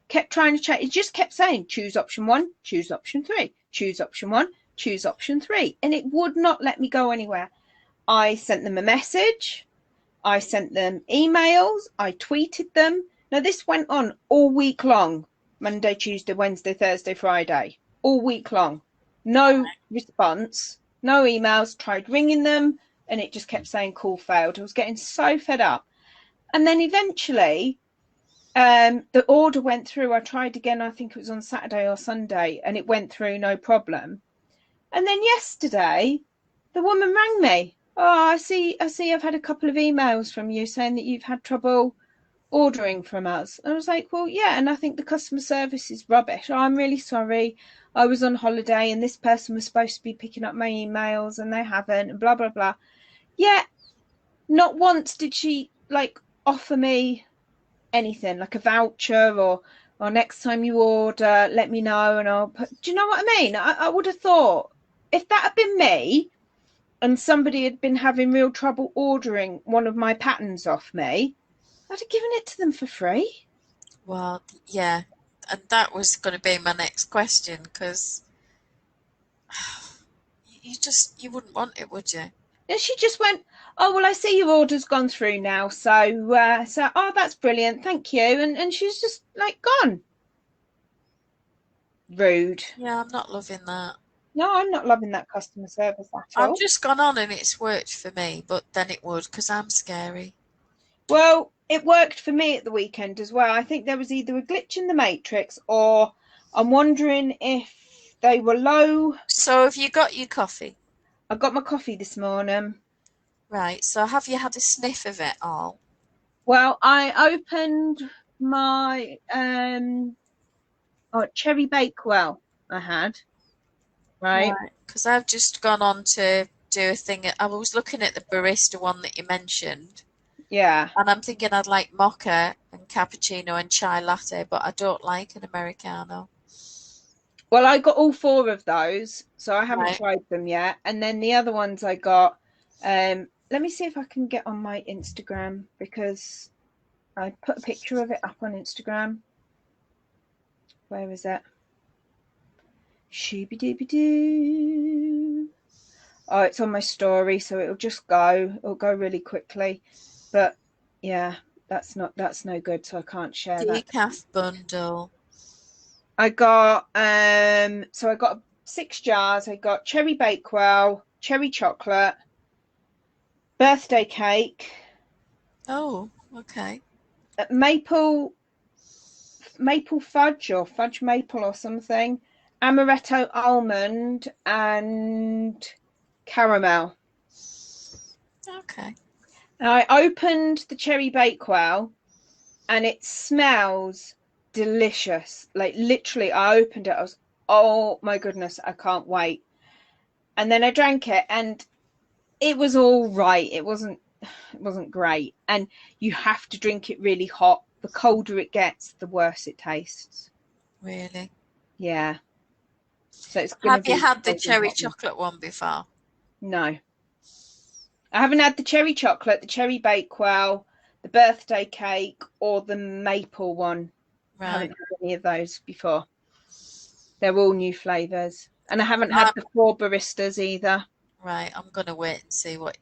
Kept trying to change. It just kept saying, choose option 1, choose option 3, choose option 1, choose option 3. And it would not let me go anywhere. I sent them a message. I sent them emails. I tweeted them. Now, this went on all week long. Monday, Tuesday, Wednesday, Thursday, Friday. All week long. No response. No emails. Tried ringing them. And it just kept saying call failed. I was getting so fed up. And then eventually the order went through. I tried again, I think it was on Saturday or Sunday, and it went through no problem. And then yesterday, the woman rang me. Oh, I see I've had a couple of emails from you saying that you've had trouble ordering from us. And I was like, well, yeah, and I think the customer service is rubbish. Oh, I'm really sorry. I was on holiday and this person was supposed to be picking up my emails and they haven't, and blah, blah, blah. Yeah, not once did she like offer me anything like a voucher or next time you order, let me know and I'll put. Do you know what I mean? I would have thought if that had been me and somebody had been having real trouble ordering one of my patterns off me, I'd have given it to them for free. Well, yeah, and that was going to be my next question, because you wouldn't want it, would you? And she just went, oh, well, I see your order's gone through now. So, oh, that's brilliant. Thank you. And she's just like gone. Rude. Yeah, I'm not loving that. No, I'm not loving that customer service at I've all. just gone on and it's worked for me, but then it would because I'm scary. Well, it worked for me at the weekend as well. I think there was either a glitch in the matrix, or I'm wondering if they were low. So have you got your coffee? I got my coffee this morning. Right, so have you had a sniff of it all? Well, I opened my cherry bakewell I had, right? Right. Because I've just gone on to do a thing. I was looking at the barista one that you mentioned, Yeah. and I'm thinking I'd like mocha and cappuccino and chai latte, but I don't like an Americano. Well, I got all four of those, so I haven't Right. tried them yet. And then the other ones I got, let me see if I can get on my Instagram, because I put a picture of it up on Instagram. Where is it? Shooby-dooby-doo. Oh, it's on my story, so it'll just go. It'll go really quickly. But yeah, that's no good, so I can't share that. Decaf bundle. I got so I got 6 jars. I got cherry bakewell, cherry chocolate, birthday cake, Oh, okay. maple fudge, or fudge maple or something, amaretto almond, and caramel. Okay. And I opened the cherry bakewell and it smells delicious. Like literally, I opened it, I was, oh my goodness, I can't wait. And then I drank it and it was all right. It wasn't great. And you have to drink it really hot. The colder it gets, the worse it tastes. Really? Yeah. So it's gonna Have you be had the cold and cherry hot. chocolate one before? No. I haven't had the cherry chocolate, the cherry bakewell, the birthday cake, or the maple one. I haven't Right. had any of those before. They're all new flavours. And I haven't had Um, the 4 baristas either. right. I'm gonna wait and see what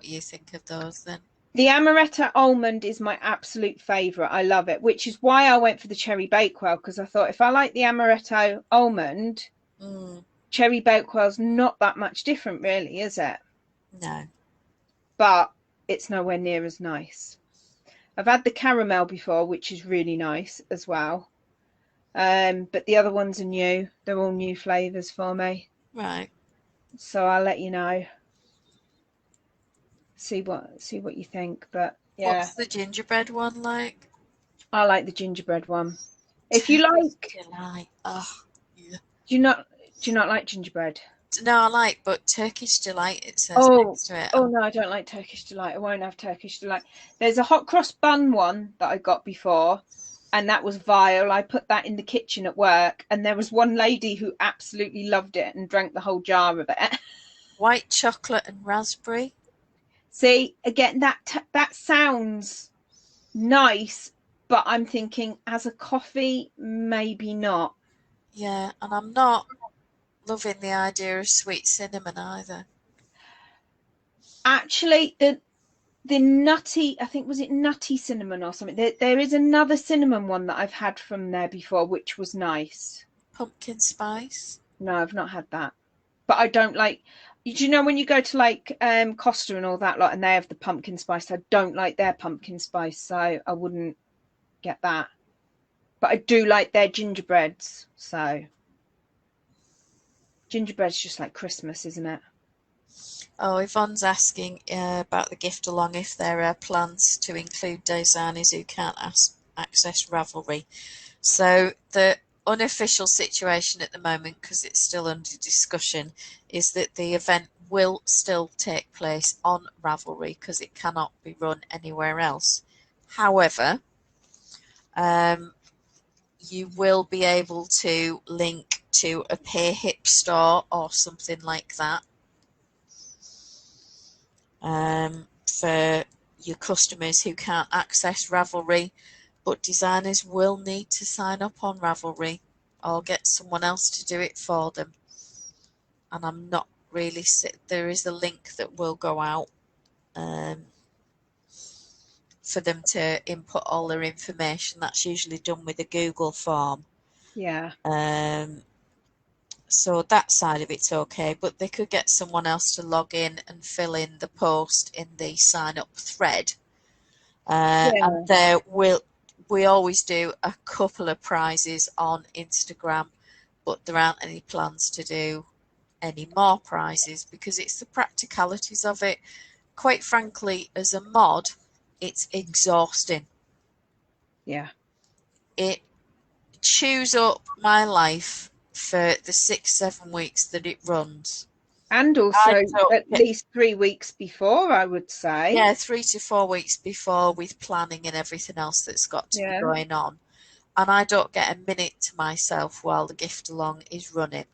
you think of those then. The amaretto almond is my absolute favourite. I love it, which is why I went for the cherry bakewell, because I thought if I like the amaretto almond, Mm, cherry bakewell's not that much different, really, is it? no. But it's nowhere near as nice. I've had the caramel before, which is really nice as well. But the other ones are new. They're all new flavours for me. Right. So I'll let you know. See what you think. But yeah, What's the gingerbread one like? I like the gingerbread one. If you Turkish like, delight. Oh, yeah. do you not like gingerbread? No, I like, but Turkish delight it says Oh, next to it. oh no, I don't like Turkish delight. I won't have Turkish delight. There's a hot cross bun one that I got before, and that was vile. I put that in the kitchen at work, and there was one lady who absolutely loved it and drank the whole jar of it. White chocolate and raspberry. See, again, that sounds nice, but I'm thinking as a coffee, maybe not. Yeah, and I'm not loving the idea of sweet cinnamon either. Actually, the nutty, I think, was it nutty cinnamon or something? There is another cinnamon one that I've had from there before, which was nice. Pumpkin spice. No, I've not had that. But I don't like. Do you know when you go to like Costa and all that lot, and they have the pumpkin spice? I don't like their pumpkin spice, so I wouldn't get that. But I do like their gingerbreads. So gingerbread's just like Christmas, isn't it? Oh, Yvonne's asking about the gift along if there are plans to include designers who can't access Ravelry. So the unofficial situation at the moment, because it's still under discussion, is that the event will still take place on Ravelry because it cannot be run anywhere else. However, you will be able to link to a PayHip store or something like that for your customers who can't access Ravelry, but designers will need to sign up on Ravelry or get someone else to do it for them. And I'm not really there is a link that will go out for them to input all their information. That's usually done with a Google form. Yeah. So that side of it's okay, but they could get someone else to log in and fill in the post in the sign up thread. And there we always do a couple of prizes on Instagram, but there aren't any plans to do any more prizes because it's the practicalities of it. Quite frankly, as a mod, it's exhausting. Yeah. It chews up my life for the 6-7 weeks that it runs. And also at least 3 weeks before, I would say. Yeah, 3 to 4 weeks before, with planning and everything else that's got to be going on. And I don't get a minute to myself while the gift along is running.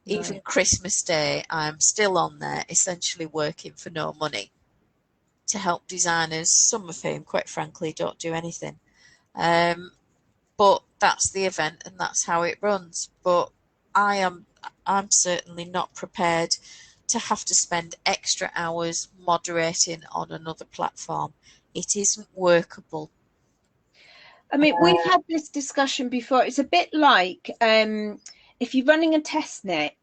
No. Even Christmas Day, I'm still on there, essentially working for no money to help designers, some of whom, quite frankly, don't do anything. But that's the event and that's how it runs. But I'm certainly not prepared to have to spend extra hours moderating on another platform. It isn't workable. I mean, we've had this discussion before. It's a bit like if you're running a test knit,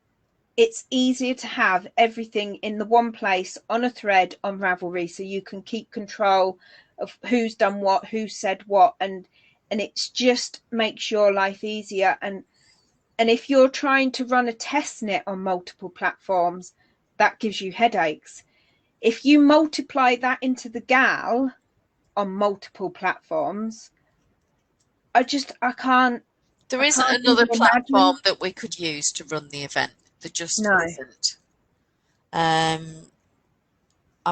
it's easier to have everything in the one place on a thread on Ravelry, so you can keep control of who's done what, who said what, and it's just makes your life easier. And if you're trying to run a test knit on multiple platforms, that gives you headaches. If you multiply that into the gal on multiple platforms, I can't. There isn't another platform that we could use to run the event. There just isn't. I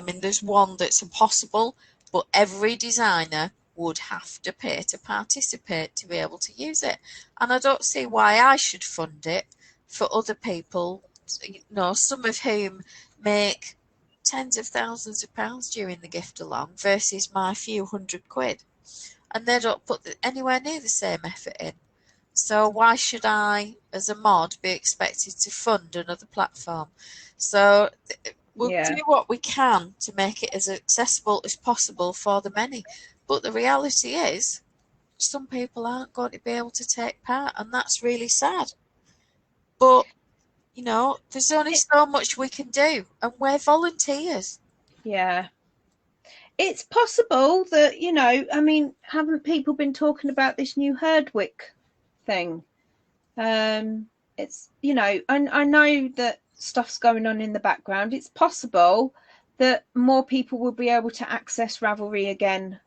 mean, there's one that's impossible, but every designer would have to pay to participate to be able to use it. And I don't see why I should fund it for other people, you know, some of whom make tens of thousands of pounds during the gift along versus my few £100. And they don't put anywhere near the same effort in. So why should I, as a mod, be expected to fund another platform? So we'll do what we can to make it as accessible as possible for the many. But the reality is, some people aren't going to be able to take part, and that's really sad. But, you know, there's only so much we can do, and we're volunteers. Yeah. It's possible that, you know, I mean, haven't people been talking about this new Herdwick thing? It's, you know, I know that stuff's going on in the background. It's possible that more people will be able to access Ravelry again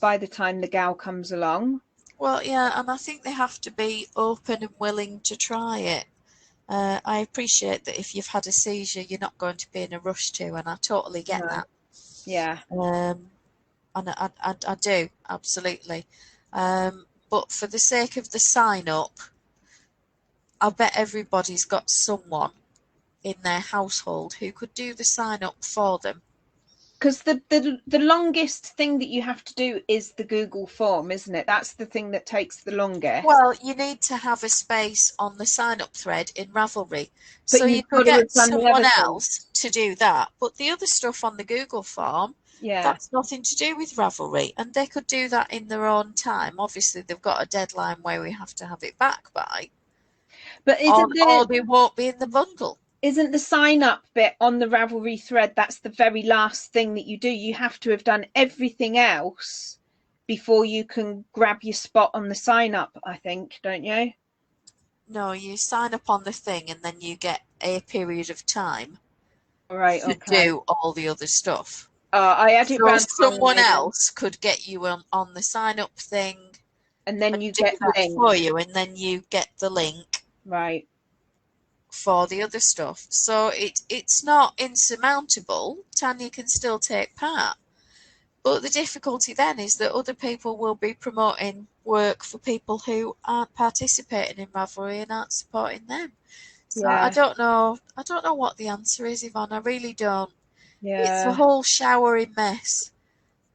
by the time the gal comes along. Well, yeah, and I think they have to be open and willing to try it. I appreciate that if you've had a seizure, you're not going to be in a rush to, and I totally get that. Yeah. And I do, absolutely. But for the sake of the sign up, I bet everybody's got someone in their household who could do the sign up for them. Because the longest thing that you have to do is the Google form, isn't it? That's the thing that takes the longest. Well, you need to have a space on the sign-up thread in Ravelry. But so you could get someone else to do that. But the other stuff on the Google form, that's nothing to do with Ravelry. And they could do that in their own time. Obviously, they've got a deadline where we have to have it back by. But or they won't be in the bundle. Isn't the sign up bit on the Ravelry thread, that's the very last thing that you do? You have to have done everything else before you can grab your spot on the sign up, I think, don't you? No, you sign up on the thing and then you get a period of time to do all the other stuff. I had it round. Someone else could get you on the sign up thing, and then you get the link for you, and then you get the link for the other stuff. So it's not insurmountable. Tanya can still take part. But the difficulty then is that other people will be promoting work for people who aren't participating in Ravelry and aren't supporting them. So I don't know what the answer is, Yvonne. I really don't. It's a whole showery mess.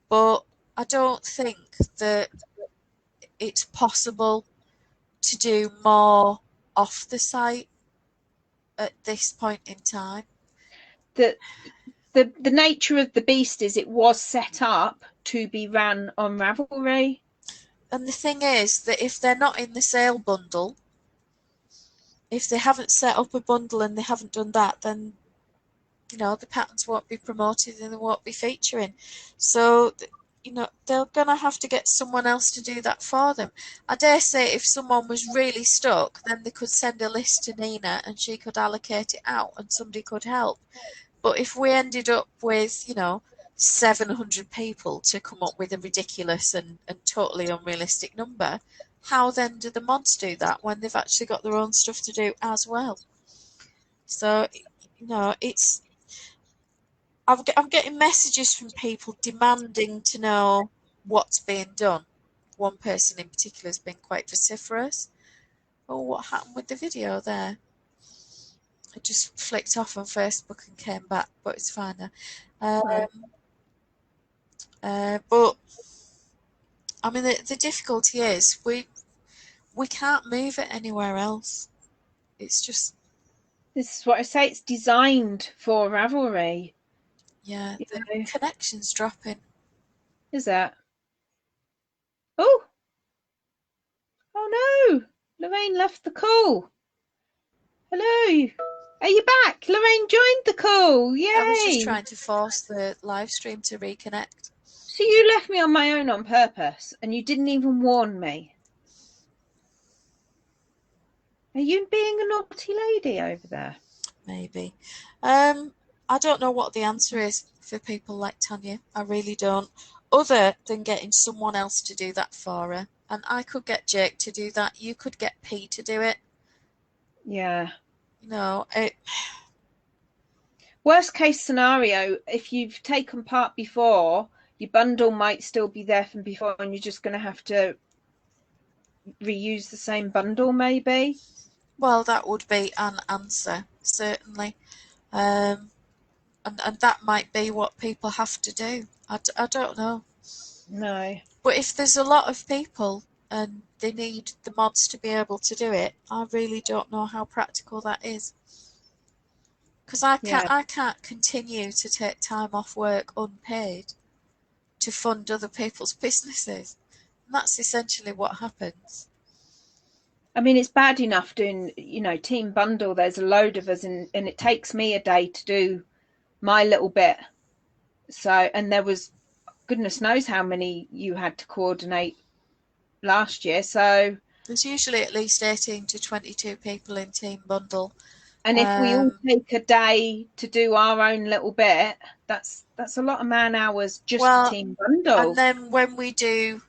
But I don't think that it's possible to do more off the site at this point in time. The nature of the beast is it was set up to be ran on Ravelry. And the thing is that if they're not in the sale bundle, if they haven't set up a bundle and they haven't done that, then you know the patterns won't be promoted and they won't be featuring. So you know they're gonna have to get someone else to do that for them. I dare say if someone was really stuck, then they could send a list to Nina and she could allocate it out and somebody could help. But if we ended up with, you know, 700 people to come up with a ridiculous and totally unrealistic number, how then do the mods do that when they've actually got their own stuff to do as well? So, you know, I'm getting messages from people demanding to know what's being done. One person in particular has been quite vociferous. Oh, what happened with the video there? It just flicked off on Facebook and came back, but it's fine now. But I mean, the difficulty is we can't move it anywhere else. It's just This is what I say. It's designed for Ravelry. yeah, the connection's dropping. Is that? Oh, oh no! Loraine left the call. Hello. Are you back? Loraine joined the call. Yay! I was just trying to force the live stream to reconnect. So you left me on my own on purpose, and you didn't even warn me. Are you being a naughty lady over there? Maybe. I don't know what the answer is for people like Tanya. I really don't. Other than getting someone else to do that for her. And I could get Jake to do that. You could get P to do it. Yeah. You know, Worst case scenario, if you've taken part before, your bundle might still be there from before and you're just going to have to reuse the same bundle maybe. Well, that would be an answer, certainly. And that might be what people have to do. I don't know. No. But if there's a lot of people and they need the mods to be able to do it, I really don't know how practical that is. Because I can't continue to take time off work unpaid to fund other people's businesses. And that's essentially what happens. I mean, it's bad enough doing, you know, team bundle. There's a load of us and it takes me a day to do my little bit. So, and there was goodness knows how many you had to coordinate last year. So there's usually at least 18 to 22 people in team bundle. And if we all take a day to do our own little bit, that's a lot of man hours just for team bundle. And then when we do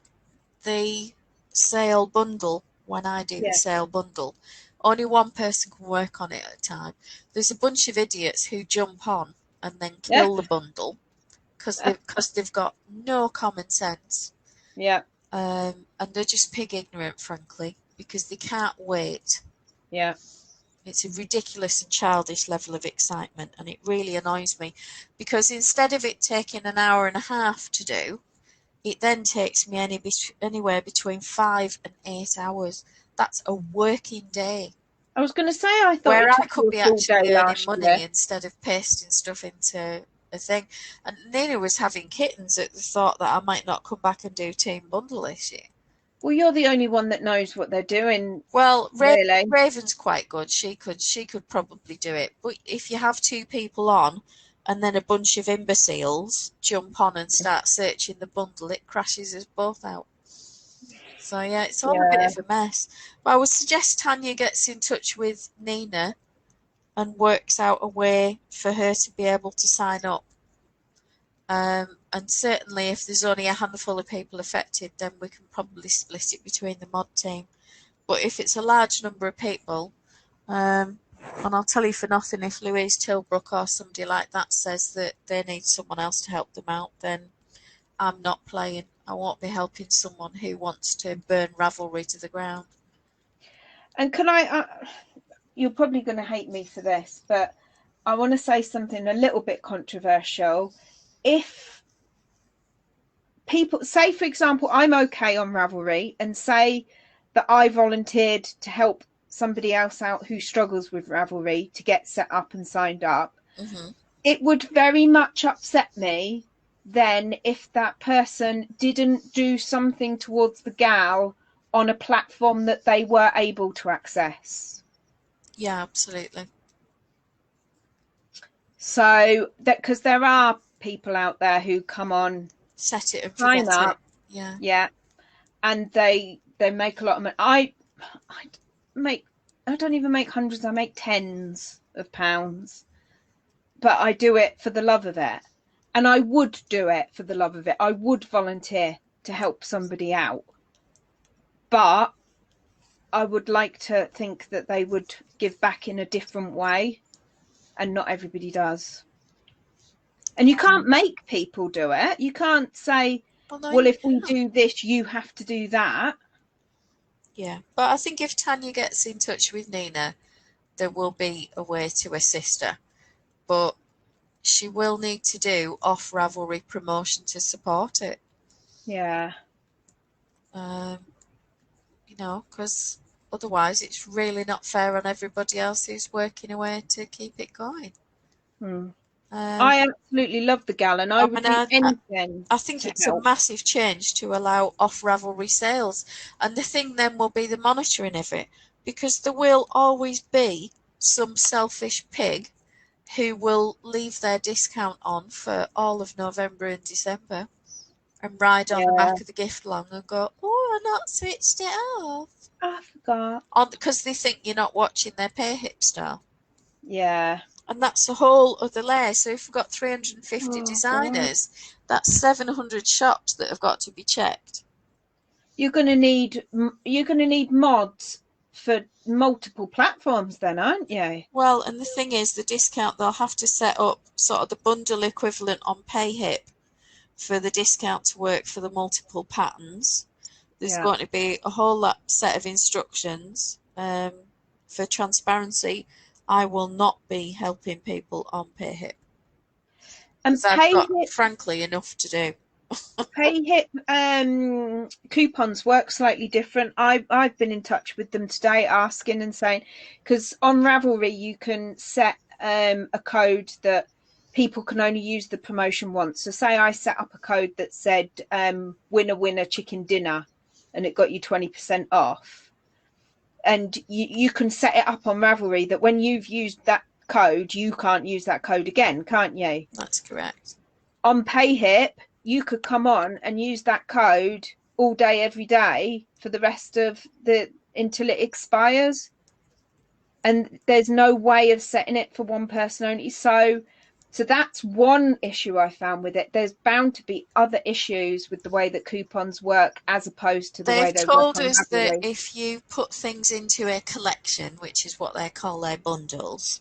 the sale bundle, when I do the sale bundle, only one person can work on it at a time. There's a bunch of idiots who jump on and then kill the bundle because they've got no common sense. Yeah. And they're just pig ignorant, frankly, because they can't wait. Yeah. It's a ridiculous and childish level of excitement, and it really annoys me because instead of it taking an hour and a half to do, it then takes me anywhere between 5 and 8 hours. That's a working day. I was going to say, I thought where I could be actually earning money instead of pasting stuff into a thing. And Nina was having kittens at the thought that I might not come back and do team bundle this year. Well, you're the only one that knows what they're doing. Well, Raven's quite good. She could probably do it. But if you have two people on and then a bunch of imbeciles jump on and start searching the bundle, it crashes us both out. So yeah, it's all a bit of a mess. But I would suggest Tanya gets in touch with Nina and works out a way for her to be able to sign up. And certainly if there's only a handful of people affected, then we can probably split it between the mod team. But if it's a large number of people, and I'll tell you for nothing, if Louise Tilbrook or somebody like that says that they need someone else to help them out, then I'm not playing. I won't be helping someone who wants to burn Ravelry to the ground. And can I, you're probably going to hate me for this, but I want to say something a little bit controversial. If people say, for example, I'm okay on Ravelry and say that I volunteered to help somebody else out who struggles with Ravelry to get set up and signed up, it would very much upset me then if that person didn't do something towards the gal on a platform that they were able to access. Yeah, absolutely. So that, because there are people out there who come on, Set it and sign forget it. up, Yeah. yeah, and they make a lot of money. I make, I don't even make hundreds, I make tens of pounds, but I do it for the love of it. And I would do it for the love of it. I would volunteer to help somebody out, but I would like to think that they would give back in a different way, and not everybody does. And you can't make people do it. You can't say, Well, no, well, you if we can't. do this, you have to do that. Yeah, but I think if Tanya gets in touch with Nina, there will be a way to assist her. But she will need to do off Ravelry promotion to support it. Yeah. You know, because otherwise it's really not fair on everybody else who's working away to keep it going. I absolutely love the gal, and I would do anything I think to it's a help. massive change to allow off Ravelry sales. And the thing then will be the monitoring of it, because there will always be some selfish pig who will leave their discount on for all of November and December and ride on the Yeah, back of the gift along and go, oh, I not switched it off. I forgot. Because they think you're not watching their pay hip style. Yeah. And that's a whole other layer. So if we've got 350 Oh God. designers, that's 700 shops that have got to be checked. You're going to need mods for multiple platforms then, aren't you? Well, and the thing is, the discount, they'll have to set up sort of the bundle equivalent on PayHip for the discount to work for the multiple patterns. There's Yeah. going to be a whole set of instructions. For transparency, I will not be helping people on PayHip. And Because I've got, frankly, enough to do. PayHip coupons work slightly different. I've been in touch with them today, asking and saying, because on Ravelry you can set a code that people can only use the promotion once. So say I set up a code that said winner winner chicken dinner, and it got you 20% off. And you can set it up on Ravelry that when you've used that code, you can't use that code again, can't you? That's correct. On PayHip, you could come on and use that code all day, every day for the rest of the until it expires. And there's no way of setting it for one person only. So that's one issue I found with it. There's bound to be other issues with the way that coupons work as opposed to the way they They've work told on us that Ravelry. if you put things into a collection, which is what they call their bundles,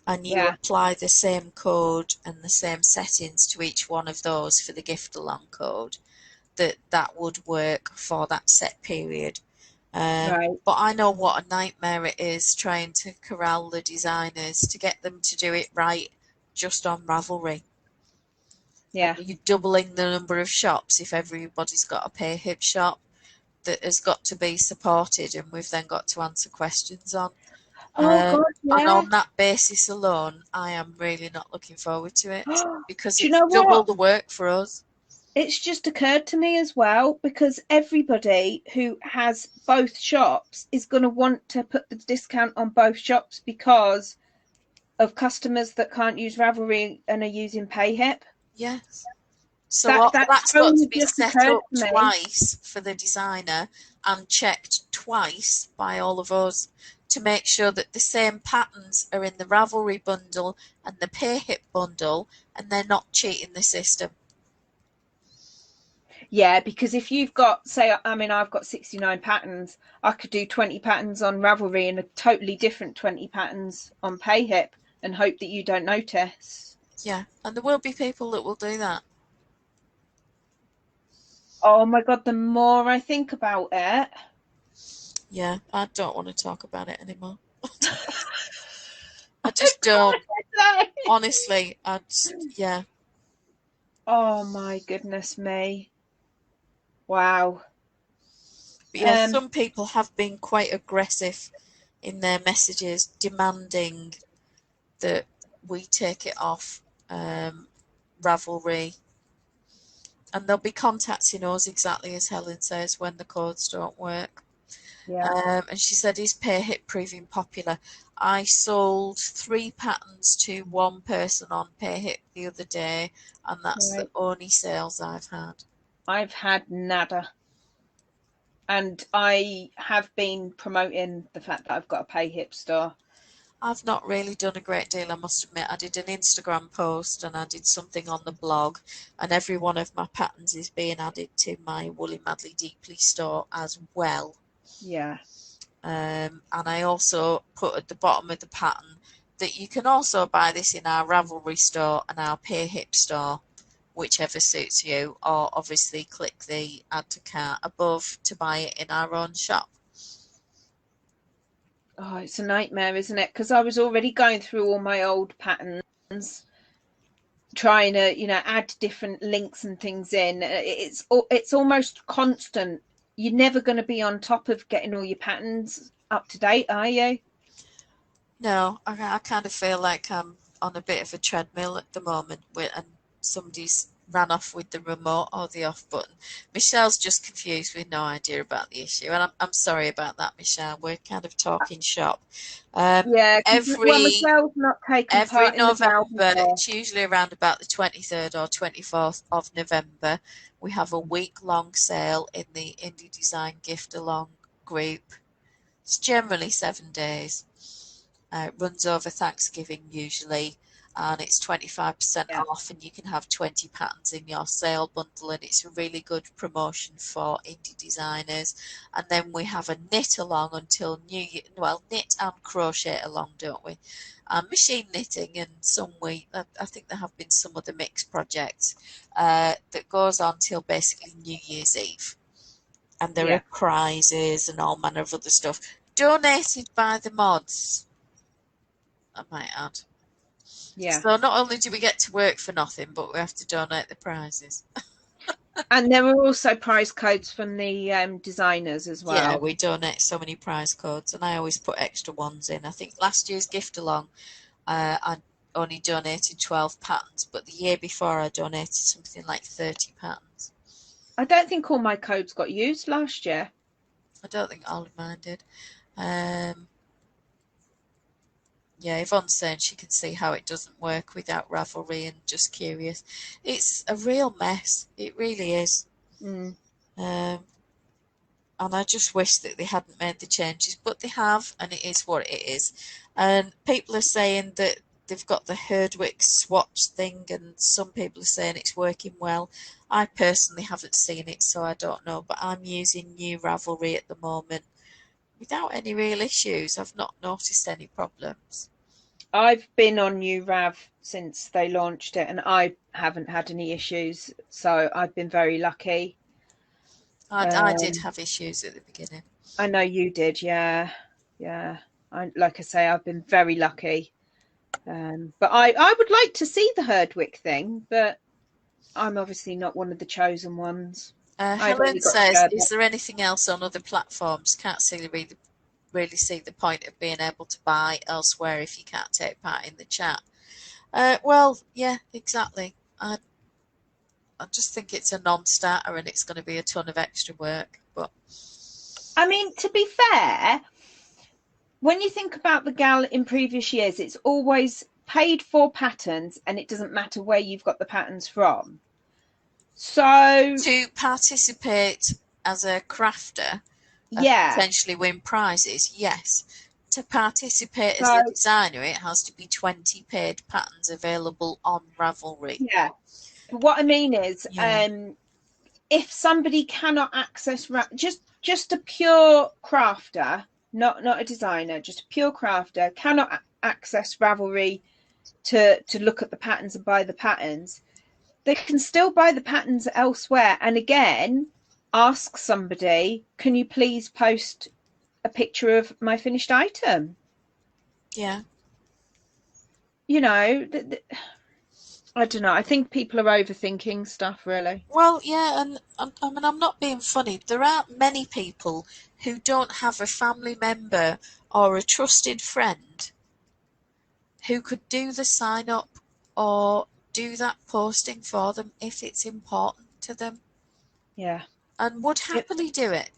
and you apply the same code and the same settings to each one of those for the gift along code, that would work for that set period. Right. But I know what a nightmare it is trying to corral the designers to get them to do it right just on Ravelry. Yeah. You're doubling the number of shops if everybody's got a PayHip shop that has got to be supported, and we've then got to answer questions on. God, And on that basis alone, I am really not looking forward to it because Do you it's know double what? the work for us. It's just occurred to me as well, because everybody who has both shops is going to want to put the discount on both shops because of customers that can't use Ravelry and are using PayHip. Yes. So that's got to be set up twice for the designer and checked twice by all of us to make sure that the same patterns are in the Ravelry bundle and the PayHip bundle, and they're not cheating the system. Yeah, because if you've got, say, I mean, I've got 69 patterns, I could do 20 patterns on Ravelry and a totally different 20 patterns on PayHip and hope that you don't notice. Yeah, and there will be people that will do that. Oh my God, the more I think about it. Yeah, I don't want to talk about it anymore. I just don't. Honestly, yeah. Oh my goodness me. Wow. But yeah, some people have been quite aggressive in their messages demanding that we take it off Ravelry. And they'll be contacting us exactly as Helen says when the codes don't work. Yeah. And she said, is pear hip proving popular? I sold 3 patterns to one person on pear hip the other day, and that's the Right. only sales I've had. I've had nada. And I have been promoting the fact that I've got a pay hip store. I've not really done a great deal, I must admit. I did an Instagram post and I did something on the blog, and every one of my patterns is being added to my Woolly Madly Deeply store as well. Yeah. And I also put at the bottom of the pattern that you can also buy this in our Ravelry store and our Pear Hip store, whichever suits you, or obviously click the add to cart above to buy it in our own shop. Oh, it's a nightmare, isn't it? Because I was already going through all my old patterns, trying to, add different links and things in. It's almost constant. You're never going to be on top of getting all your patterns up to date, are you? No, I kind of feel like I'm on a bit of a treadmill at the moment, and somebody's ran off with the remote or the off button. Michelle's just confused with no idea about the issue, and I'm sorry about that, Michelle. We're kind of talking shop. Yeah, well, Every Michelle's not taken every part in the Val November, before. it's usually around about the 23rd or 24th of November, we have a week-long sale in the Indie Design Gift Along group. It's generally 7 days. It runs over Thanksgiving usually, and it's 25% Yeah, off, and you can have 20 patterns in your sale bundle, and it's a really good promotion for indie designers. And then we have a knit along until New Year. Well, knit and crochet along, don't we? And machine knitting, and I think there have been some other mixed projects that goes on till basically New Year's Eve. And there yeah, are prizes and all manner of other stuff donated by the mods, I might add. yeah. So not only do we get to work for nothing, but we have to donate the prizes. And there were also prize codes from the designers as Yeah, well. we donate so many prize codes, and I always put extra ones in. I think last year's gift along, I only donated 12 patterns, but the year before I donated something like 30 patterns. I don't think all my codes got used last year. I don't think all of mine did. Yeah, Yvonne's saying she can see how it doesn't work without Ravelry and just curious. It's a real mess. It really is. Mm. Um, and I just wish that they hadn't made the changes, but they have, and it is what it is. And people are saying that they've got the Herdwick swatch thing, and some people are saying it's working well. I personally haven't seen it, so I don't know, but I'm using new Ravelry at the moment without any real issues. I've not noticed any problems. I've been on New Rav since they launched it, and I haven't had any issues. So I've been very lucky. I did have issues at the beginning. I know you did, yeah, yeah. Like I say, I've been very lucky. But I would like to see the Herdwick thing, but I'm obviously not one of the chosen ones. I've Helen only got says, Sherbet. is there anything else on other platforms? Can't really see the point of being able to buy elsewhere if you can't take part in the chat. Well, yeah, exactly. I just think it's a non-starter and it's going to be a ton of extra work. But I mean, to be fair, when you think about the gal in previous years, it's always paid for patterns, and it doesn't matter where you've got the patterns from. So to participate as a crafter and yeah, potentially win prizes, yes. To participate as so a designer, it has to be 20 paid patterns available on Ravelry. yeah. But what I mean is, Yeah. if somebody cannot access just a pure crafter, not a designer, just a pure crafter cannot access Ravelry to look at the patterns and buy the patterns, they can still buy the patterns elsewhere. And again, ask somebody, can you please post a picture of my finished item? Yeah. I don't know. I think people are overthinking stuff, really. Well, yeah, and I mean, I'm not being funny. There aren't many people who don't have a family member or a trusted friend who could do the sign up or do that posting for them if it's important to them Yeah. and would It, happily do it.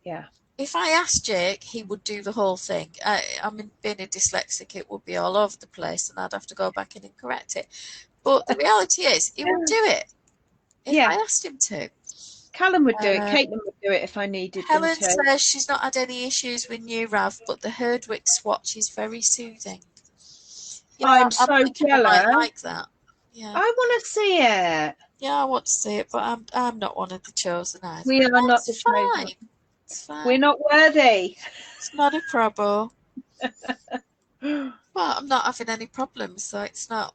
yeah. if I asked Jake, he would do the whole thing. I mean, being a dyslexic, it would be all over the place, and I'd have to go back in and correct it. But the reality is, he would do it if I asked him to. Callum would do it. Caitlin would do it if I needed Helen them to. says she's not had any issues with new Rav, but the Herdwick swatch is very soothing. I'm so jealous. I might like that. Yeah. I want to see it. Yeah, I want to see it, but I'm not one of the chosen either. We are not the chosen. It's fine. We're not worthy. It's not a problem. Well, I'm not having any problems, so it's not.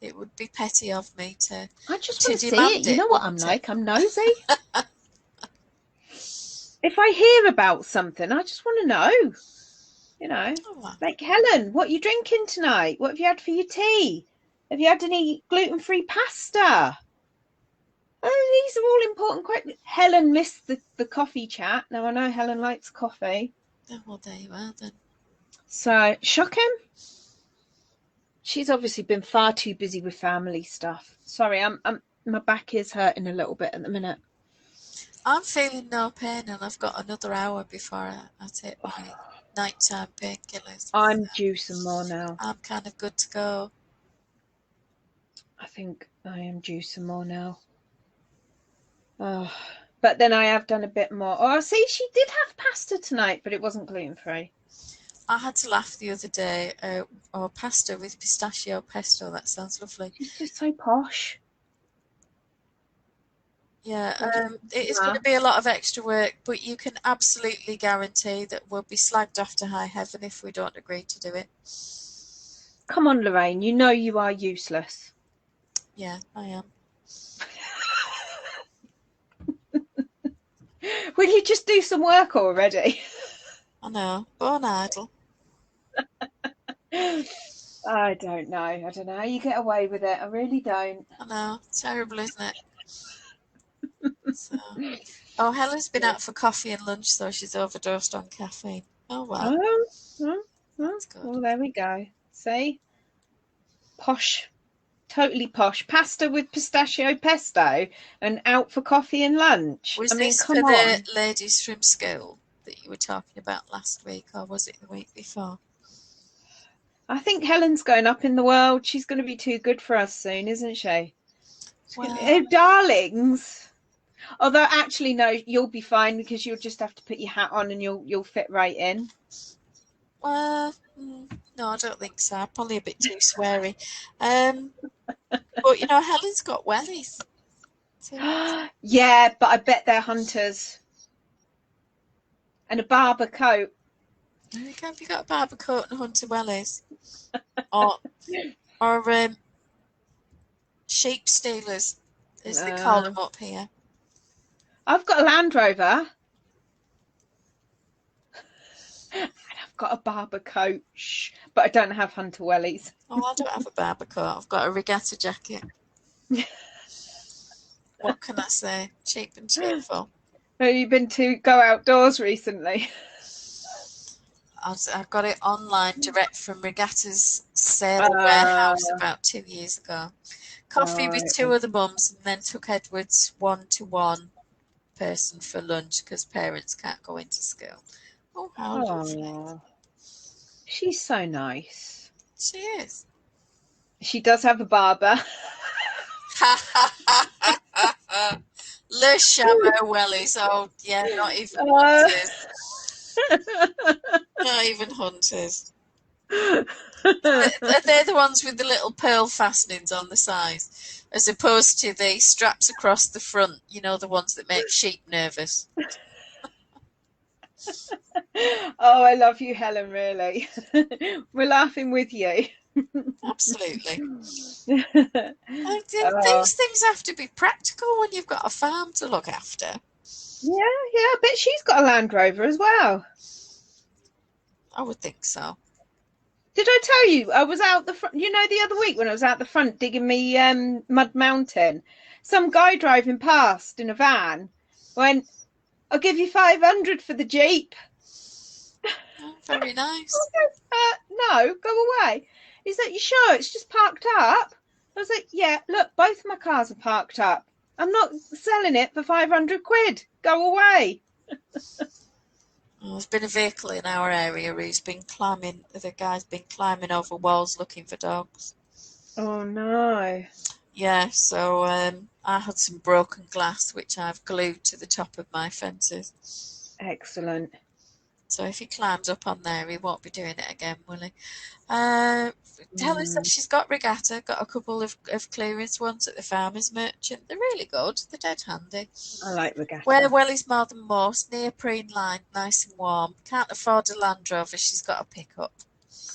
It would be petty of me to. I just want to see it. You know what I'm like? I'm nosy. If I hear about something, I just want to know. You know, like Helen, what are you drinking tonight? What have you had for your tea? Have you had any gluten-free pasta? Oh, these are all important questions. Helen missed the coffee chat. Now I know Helen likes coffee. Oh, well, there you are then. So, shocking. She's obviously been far too busy with family stuff. Sorry, my back is hurting a little bit at the minute. I'm feeling no pain, and I've got another hour before I take my nighttime painkillers. I'm due some more now. I'm kind of good to go. I think I am due some more now. Oh, but then I have done a bit more. Oh, see, she did have pasta tonight, but it wasn't gluten-free. I had to laugh the other day. Pasta with pistachio pesto. That sounds lovely. She's just so posh. Yeah, it is going to be a lot of extra work, but you can absolutely guarantee that we'll be slagged off to high heaven if we don't agree to do it. Come on, Loraine, you know you are useless. Yeah, I am. Will you just do some work already? I know, born idle. I don't know. I don't know how you get away with it. I really don't. I know, terrible, isn't it? So. Oh, Helen's been out for coffee and lunch, so she's overdosed on caffeine. Oh, wow. That's good. Well, there we go. See? Posh. Totally posh. Pasta with pistachio pesto and out for coffee and lunch. Was this for the ladies from school that you were talking about last week, or was it the week before? I think Helen's going up in the world. She's going to be too good for us soon, isn't she? Well, oh, darlings. Although, actually, no, you'll be fine because you'll just have to put your hat on and you'll fit right in. Well, no, I don't think so. Probably a bit too sweary. But, you know, Helen's got wellies. Yeah, but I bet they're hunters. And a barber coat. Have you got a barber coat and hunter wellies? or sheep stealers, as they call them up here. I've got a Land Rover. And I've got a barber coat. But I don't have hunter wellies. Oh, I don't have a barber coat. I've got a regatta jacket. What can I say? Cheap and cheerful. Have you been to go outdoors recently? I got it online direct from Regatta's sale warehouse about 2 years ago. Coffee with two of the mums, and then took Edward's 1-to-1 person for lunch because parents can't go into school. Oh, how lovely. She's so nice. She is. She does have a barber. Le Chameau wellies. Oh, yeah, not even hunters. Not even hunters. They're the ones with the little pearl fastenings on the sides, as opposed to the straps across the front, you know, the ones that make sheep nervous. Oh, I love you, Helen, really. We're laughing with you. Absolutely. These things have to be practical when you've got a farm to look after. Yeah, I bet she's got a Land Rover as well. I would think so. Did I tell you I was out the front, you know, the other week when I was out the front digging me mud mountain, some guy driving past in a van went, "I'll give you 500 for the Jeep." Oh, very nice. No, go away. He's like, "You sure it's just parked up?" I was like, "Yeah, look, both my cars are parked up. I'm not selling it for 500 quid. Go away." Oh, there's been a vehicle in our area who's been climbing, the guy's been climbing over walls looking for dogs. Oh no. Yeah, so I had some broken glass which I've glued to the top of my fences. Excellent. So if he climbs up on there, he won't be doing it again, will he? Tell us that she's got regatta, got a couple of clearance ones at the Farmers Merchant. They're really good. They're dead handy. I like regatta. Wear well is more than most. Neoprene line, nice and warm. Can't afford a Land Rover. She's got a pickup.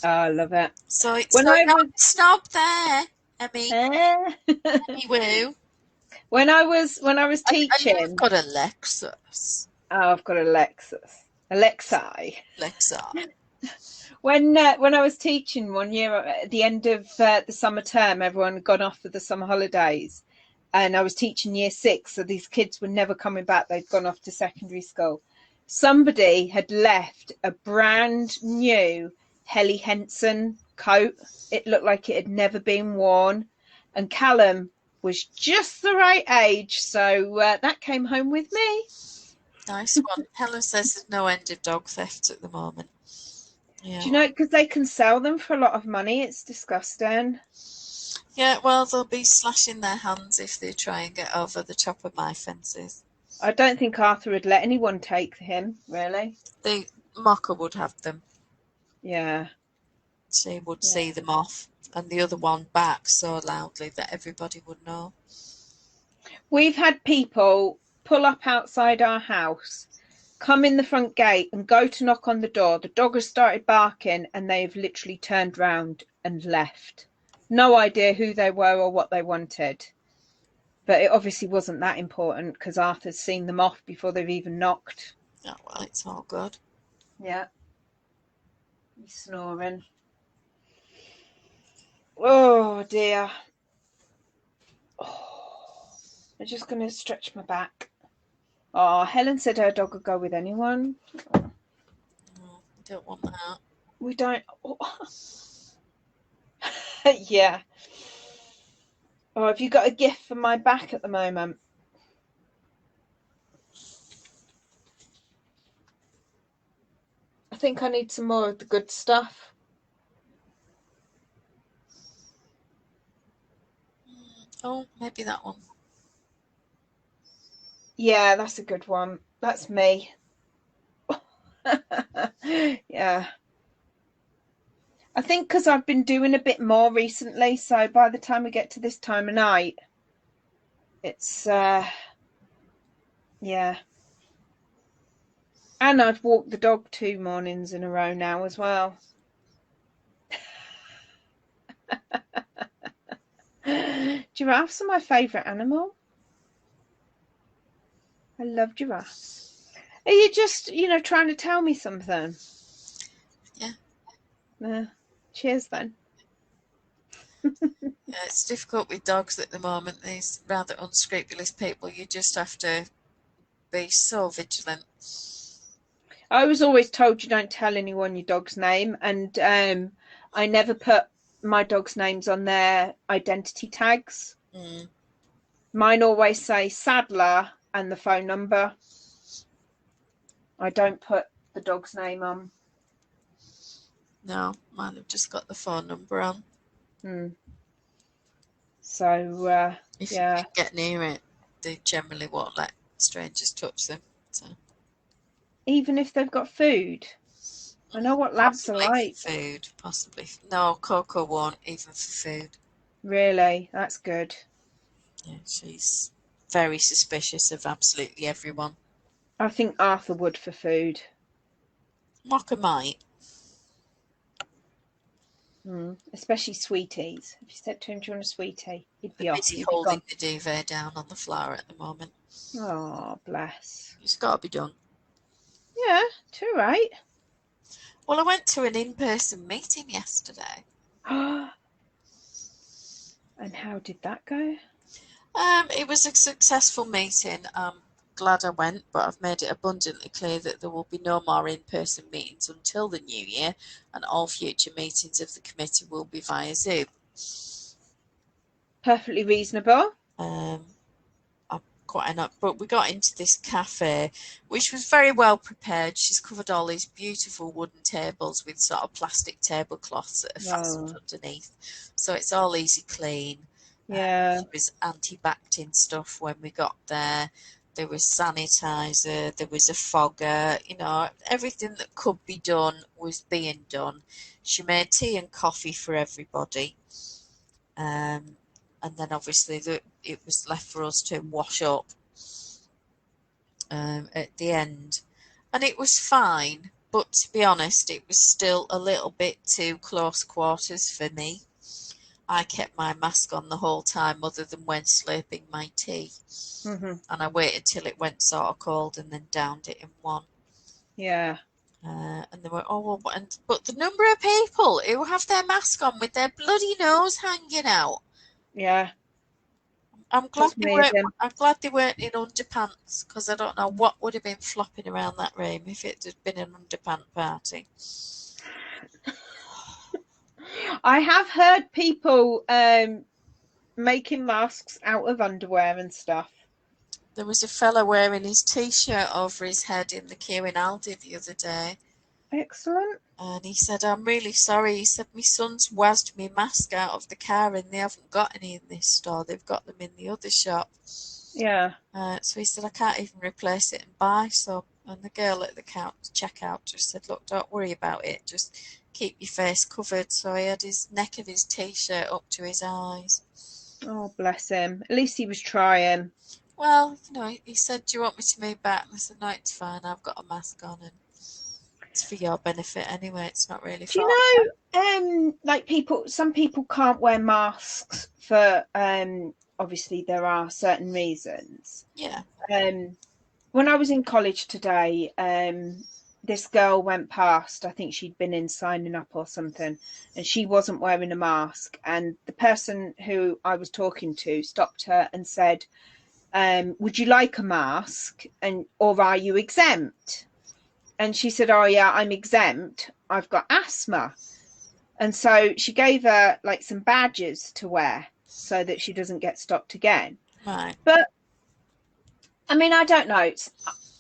Oh, I love it. So it's When not I was snob there, Emmy. Emmy woo. when I was teaching, And you've got a Lexus. oh, I've got a Lexus, Alexi. Alexa. When I was teaching one year at the end of the summer term, everyone had gone off for the summer holidays, and I was teaching year 6, so these kids were never coming back. They'd gone off to secondary school. Somebody had left a brand new Helly Henson coat. It looked like it had never been worn, and Callum was just the right age, so that came home with me. Nice one. Helen says there's no end of dog theft at the moment. Yeah. Do you know, because they can sell them for a lot of money? It's disgusting. Yeah, well, they'll be slashing their hands if they try and get over the top of my fences. I don't think Arthur would let anyone take him, really. The mocker would have them. Yeah. She would see them off, and the other one back so loudly that everybody would know. We've had people pull up outside our house, come in the front gate and go to knock on the door. The dog has started barking and they've literally turned round and left. No idea who they were or what they wanted. But it obviously wasn't that important because Arthur's seen them off before they've even knocked. Oh, well, it's all good. Yeah. He's snoring. Oh, dear. Oh, I'm just going to stretch my back. Oh, Helen said her dog would go with anyone. Oh, don't want that. We don't. Oh. Yeah. Oh, have you got a gift for my back at the moment? I think I need some more of the good stuff. Oh, maybe that one. Yeah, that's a good one. That's me. Yeah. I think because I've been doing a bit more recently, so by the time we get to this time of night, it's yeah. And I've walked the dog 2 mornings in a row now as well. Giraffes are my favourite animal. I love giraffes. Are you just, trying to tell me something? Yeah. Cheers then. Yeah, it's difficult with dogs at the moment. These rather unscrupulous people. You just have to be so vigilant. I was always told you don't tell anyone your dog's name, and I never put my dog's names on their identity tags. Mine always say Sadler and the phone number. I don't put the dog's name on. No, mine have just got the phone number on. So if yeah, you get near it, they generally won't let strangers touch them. So. Even if they've got food. I know what labs are like. Food, possibly. No, Coco won't, even for food. Really? That's good. Yeah, she's very suspicious of absolutely everyone. I think Arthur would for food. Mocker might. Especially sweeties. If you said to him, do you want a sweetie? He'd be off. He'd be holding the duvet down on the floor at the moment. Oh, bless. It's got to be done. Yeah, too right. Well, I went to an in-person meeting yesterday. And how did that go? It was a successful meeting. I'm glad I went, but I've made it abundantly clear that there will be no more in-person meetings until the new year, and all future meetings of the committee will be via Zoom. Perfectly reasonable. I'm quite enough. But we got into this cafe, which was very well prepared. She's covered all these beautiful wooden tables with sort of plastic tablecloths that are fastened underneath, so it's all easy clean. Yeah. There was anti-bacting stuff when we got there. There was sanitizer. There was a fogger. You know, everything that could be done was being done. She made tea and coffee for everybody. And then obviously it was left for us to wash up at the end. And it was fine, but to be honest, it was still a little bit too close quarters for me. I kept my mask on the whole time other than when slurping my tea. And I waited till it went sort of cold and then downed it in one. Yeah. And they were, but the number of people who have their mask on with their bloody nose hanging out. Yeah. I'm glad they weren't in underpants, because I don't know what would have been flopping around that room if it had been an underpant party. I have heard people making masks out of underwear and stuff. There was a fella wearing his t-shirt over his head in the queue in Aldi the other day. Excellent. And he said, I'm really sorry. He said, my son's wazzed me mask out of the car and they haven't got any in this store. They've got them in the other shop. Yeah. So he said, I can't even replace it and buy. So, and the girl at the checkout just said, look, don't worry about it. Just keep your face covered. So he had his neck of his t-shirt up to his eyes. Oh, bless him. At least he was trying. Well, you know, he said, do you want me to move back? And I said, no, it's fine. I've got a mask on and it's for your benefit anyway. It's not really for Do you know, like some people can't wear masks for, obviously there are certain reasons. Yeah. When I was in college today, this girl went past, I think she'd been in signing up or something, and she wasn't wearing a mask. And the person who I was talking to stopped her and said, would you like a mask, or are you exempt? And she said, oh yeah, I'm exempt. I've got asthma. And so she gave her like some badges to wear so that she doesn't get stopped again. Right. But I mean, I don't know.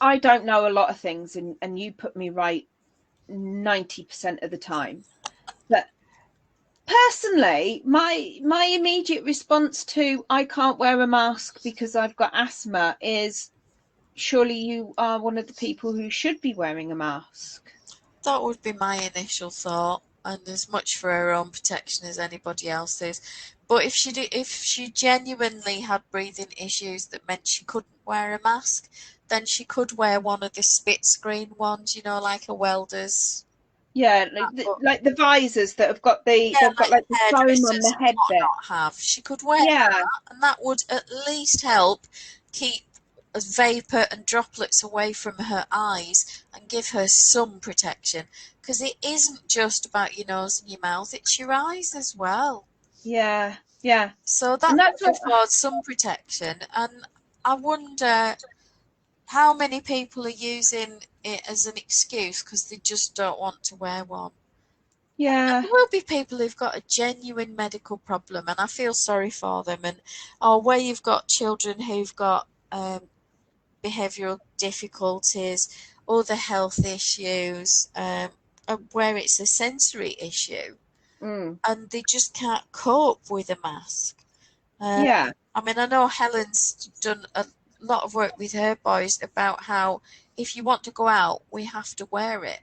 I don't know a lot of things, and you put me right 90% of the time. But personally, my immediate response to I can't wear a mask because I've got asthma is, surely you are one of the people who should be wearing a mask. That would be my initial thought, and as much for her own protection as anybody else's. But if she genuinely had breathing issues that meant she couldn't wear a mask, then she could wear one of the spit screen ones, you know, like a welder's. Yeah, like the visors that have got they've got like the foam on the head bit. She could wear that, and that would at least help keep vapor and droplets away from her eyes and give her some protection, because it isn't just about your nose and your mouth, it's your eyes as well. Yeah. So that's would afford some protection, and I wonder how many people are using it as an excuse because they just don't want to wear one. Yeah. And there will be people who've got a genuine medical problem, and I feel sorry for them. And where you've got children who've got behavioural difficulties, other health issues, where it's a sensory issue, and they just can't cope with a mask. Yeah. I mean, I know Helen's done a lot of work with her boys about how if you want to go out, we have to wear it,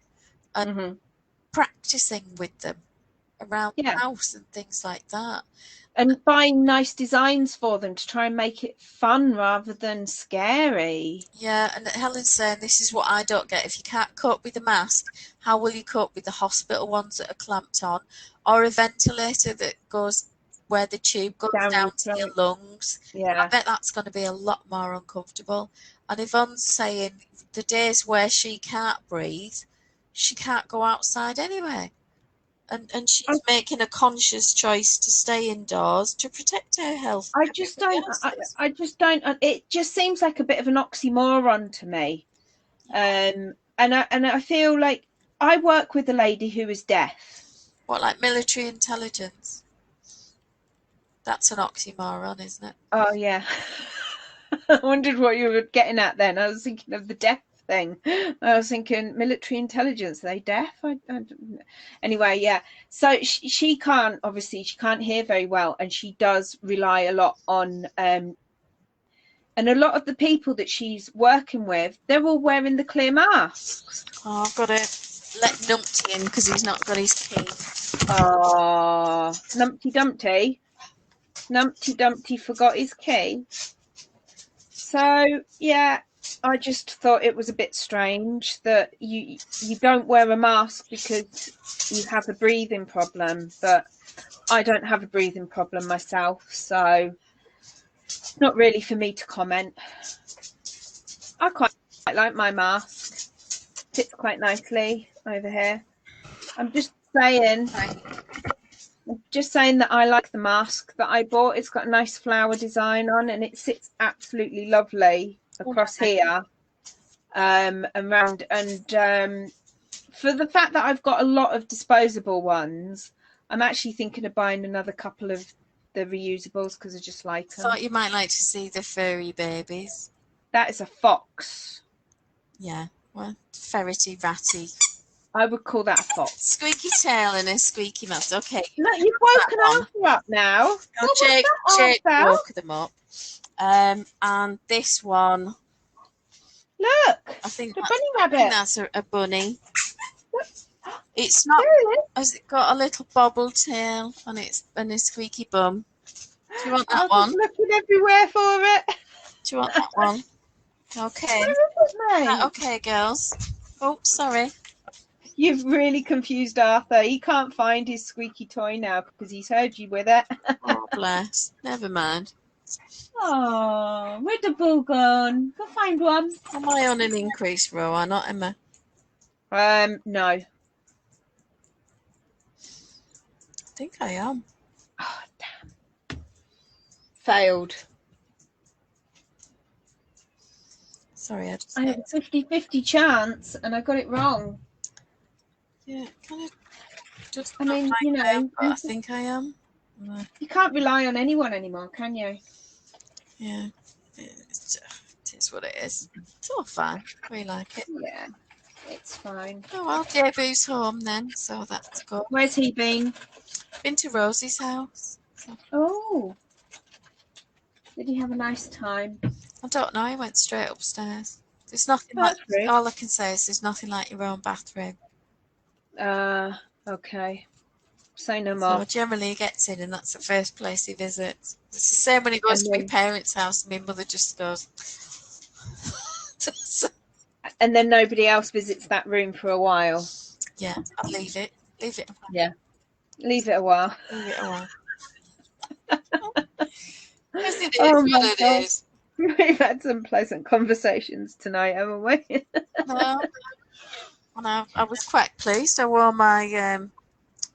and practicing with them around the house and things like that. And buying nice designs for them to try and make it fun rather than scary. Yeah, and Helen's saying this is what I don't get. If you can't cope with the mask, how will you cope with the hospital ones that are clamped on, or a ventilator that goes where the tube goes down to your lungs? Yeah. I bet that's going to be a lot more uncomfortable. And Yvonne's saying the days where she can't breathe, she can't go outside anyway. And she's making a conscious choice to stay indoors to protect her health. I just don't. It just seems like a bit of an oxymoron to me. And I feel like I work with a lady who is deaf. What, like military intelligence? That's an oxymoron, isn't it? Oh yeah. I wondered what you were getting at then. I was thinking of the deaf thing. I was thinking military intelligence. Are they deaf? Anyway, yeah. So she can't, obviously, she can't hear very well, and she does rely a lot on and a lot of the people that she's working with, they're all wearing the clear masks. Oh, I've got to let Numpty in because he's not got his key. Oh, Numpty Dumpty. Numpty Dumpty forgot his key. So, yeah, I just thought it was a bit strange that you don't wear a mask because you have a breathing problem, but I don't have a breathing problem myself, so it's not really for me to comment. I quite like my mask. Fits quite nicely over here. I'm just saying that I like the mask that I bought. It's got a nice flower design on, and it sits absolutely lovely across here, and round. And for the fact that I've got a lot of disposable ones, I'm actually thinking of buying another couple of the reusables because I just like them. Thought you might like to see the furry babies. That is a fox. Yeah, well, ferrety, ratty. I would call that a fox. Squeaky tail and a squeaky mouth. Okay. Look, you've woken Arthur up now. Jake woke them up. And this one. Look, I think the bunny rabbit. That's a bunny. It's not. Has it got a little bobble tail and a squeaky bum? Do you want that one? Looking everywhere for it. Do you want that one? Okay. Where is it, mate? Okay, girls. Oh, sorry. You've really confused Arthur. He can't find his squeaky toy now because he's heard you with it. Oh, bless. Never mind. Oh, where'd the ball gone? Go find one. Am I on an increased row or not, Emma? No. I think I am. Oh, damn. Failed. Sorry, I had a 50-50 chance and I got it wrong. Yeah, kind of. Just I mean, you know, I think I am. You can't rely on anyone anymore, can you? Yeah, it is what it is. It's all fine. We like it. Yeah, it's fine. Oh well, JB's home then, so that's good. Where's he been? Been to Rosie's house. Oh, did he have a nice time? I don't know. He went straight upstairs. There's nothing like. All I can say is there's nothing like your own bathroom. Okay. Say no more. So generally he gets in and that's the first place he visits. It's the same when he goes to my parents' house and my mother just goes. And then nobody else visits that room for a while. Yeah, I'll leave it. Leave it. Yeah. Leave it a while. Leave it a while. It is. We've had some pleasant conversations tonight, haven't we? No. I was quite pleased. I wore my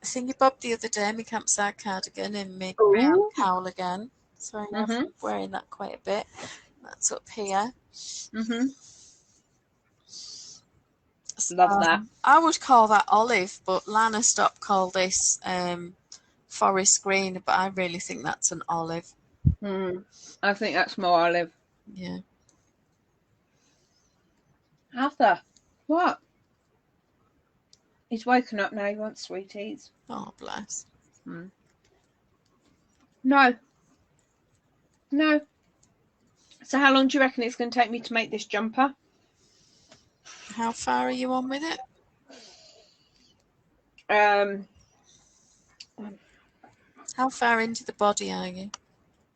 thingy bob the other day, my campsite cardigan and my brown cowl again. So I'm wearing that quite a bit. That's up here. Love that. I would call that olive, but Lana Stop called this forest green, but I really think that's an olive. I think that's more olive. Yeah. Arthur, what? He's woken up now. He wants sweeties. Oh, bless. No. So how long do you reckon it's going to take me to make this jumper? How far are you on with it? How far into the body are you?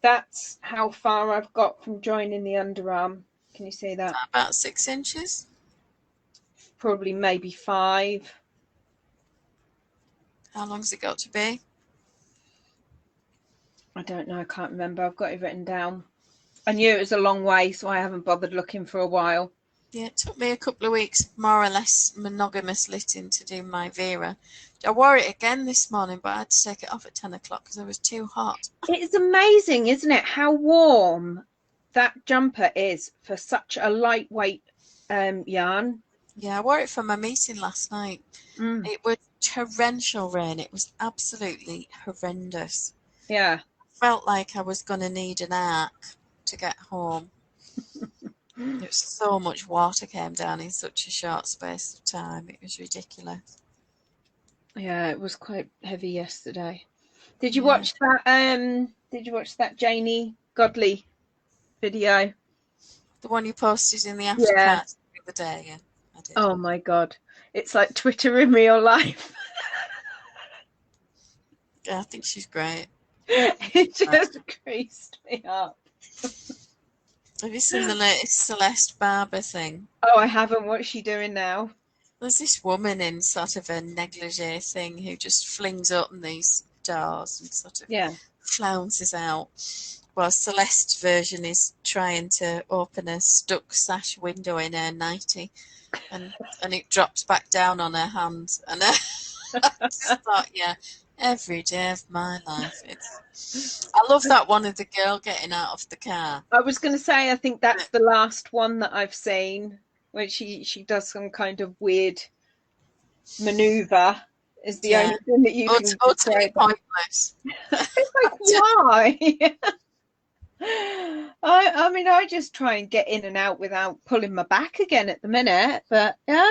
That's how far I've got from joining the underarm. Can you see that? About 6 inches? Probably maybe 5. How long's it got to be? I don't know. I can't remember. I've got it written down. I knew it was a long way, so I haven't bothered looking for a while. Yeah, it took me a couple of weeks, more or less monogamous knitting to do my Vera. I wore it again this morning, but I had to take it off at 10 o'clock because it was too hot. It's amazing, isn't it, how warm that jumper is for such a lightweight yarn. Yeah, I wore it for my meeting last night. It was torrential rain. It was absolutely horrendous. Yeah. I felt like I was going to need an arc to get home. There was so much water came down in such a short space of time. It was ridiculous. Yeah, it was quite heavy yesterday. Did you Yeah. watch that? Did you watch that Janie Godley video? The one you posted in the after Yeah. party the other day, yeah, I did. Oh my God. It's like Twitter in real life. Yeah, I think she's great. It just creased me up. Have you seen the latest Celeste Barber thing? Oh, I haven't. What's she doing now? There's this woman in sort of a negligee thing who just flings open these doors and sort of Yeah. flounces out. Well, Celeste's version is trying to open a stuck sash window in her nightie, and it drops back down on her hand. And I just thought, yeah, every day of my life. I love that one of the girl getting out of the car. I was going to say, I think that's the last one that I've seen where she does some kind of weird maneuver. Is the only thing that you can Utterly describe. pointless. It's like, why? I mean, I just try and get in and out without pulling my back again at the minute, but yeah.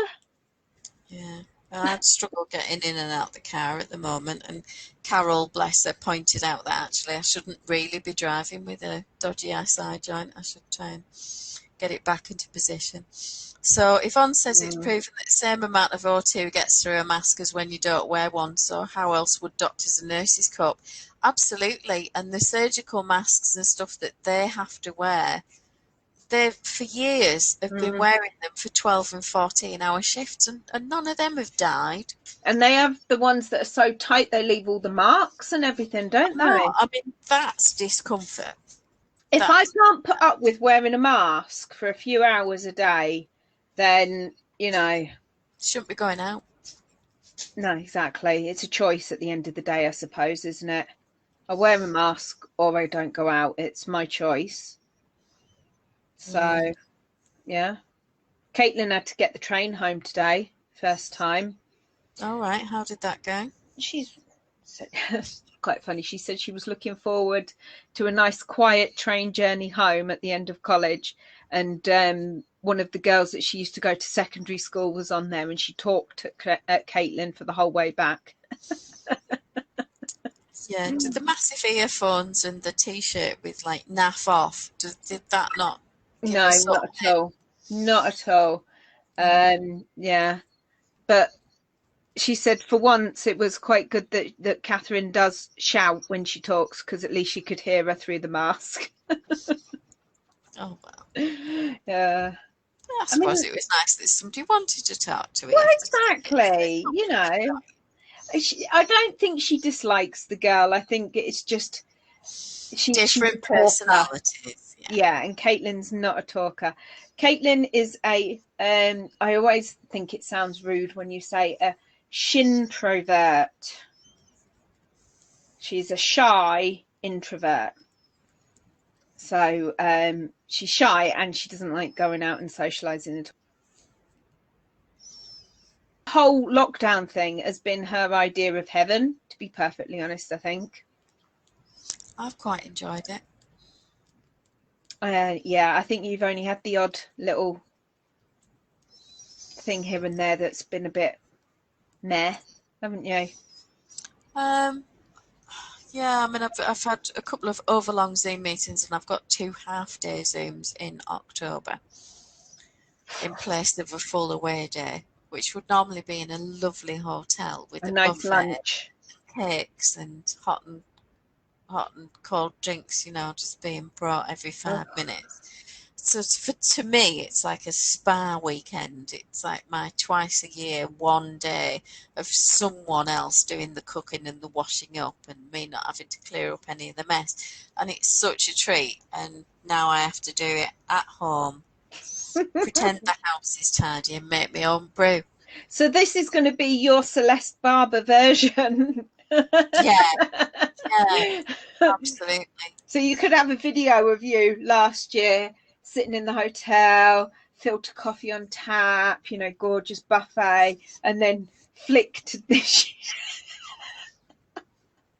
Yeah, I'd struggle getting in and out the car at the moment. And Carol, bless her, pointed out that actually I shouldn't really be driving with a dodgy side joint. I should try and get it back into position. So Yvonne says it's proven that the same amount of O2 gets through a mask as when you don't wear one. So how else would doctors and nurses cope? Absolutely. And the surgical masks and stuff that they have to wear, they for years have been wearing them for 12 and 14-hour shifts, and none of them have died. And they have the ones that are so tight they leave all the marks and everything, don't they? I mean, that's discomfort. If I can't put up with wearing a mask for a few hours a day, then, you know. Shouldn't be going out. No, exactly. It's a choice at the end of the day, I suppose, isn't it? I wear a mask or I don't go out. It's my choice. So, yeah. Caitlin had to get the train home today, first time. All right. How did that go? She's quite funny. She said she was looking forward to a nice quiet train journey home at the end of college. And one of the girls that she used to go to secondary school was on there, and she talked at Caitlin for the whole way back. Yeah. Did the massive earphones and the T-shirt with like naff off, did that not? No, not at all. Not at all. Yeah. But she said for once it was quite good that Catherine does shout when she talks, because at least she could hear her through the mask. Oh, well. Yeah. I suppose it was nice that somebody wanted to talk to it. Well, exactly. You know, I don't think she dislikes the girl. I think it's just different personalities. Yeah, and Caitlin's not a talker. Caitlin is I always think it sounds rude when you say a shintrovert. She's a shy introvert. So she's shy and she doesn't like going out and socializing at all. The whole lockdown thing has been her idea of heaven, to be perfectly honest, I think. I've quite enjoyed it. Yeah, I think you've only had the odd little thing here and there that's been a bit meh, haven't you? Yeah, I mean, I've had a couple of overlong Zoom meetings, and I've got 2 half-day Zooms in October in place of a full away day, which would normally be in a lovely hotel with a nice buffet, lunch, cakes, and hot and cold drinks, just being brought every 5 minutes. So to me, it's like a spa weekend. It's like my twice a year, one day of someone else doing the cooking and the washing up, and me not having to clear up any of the mess. And it's such a treat. And now I have to do it at home, pretend the house is tidy, and make my own brew. So this is going to be your Celeste Barber version. Yeah, absolutely. So you could have a video of you last year sitting in the hotel, filter coffee on tap, gorgeous buffet, and then flick to this.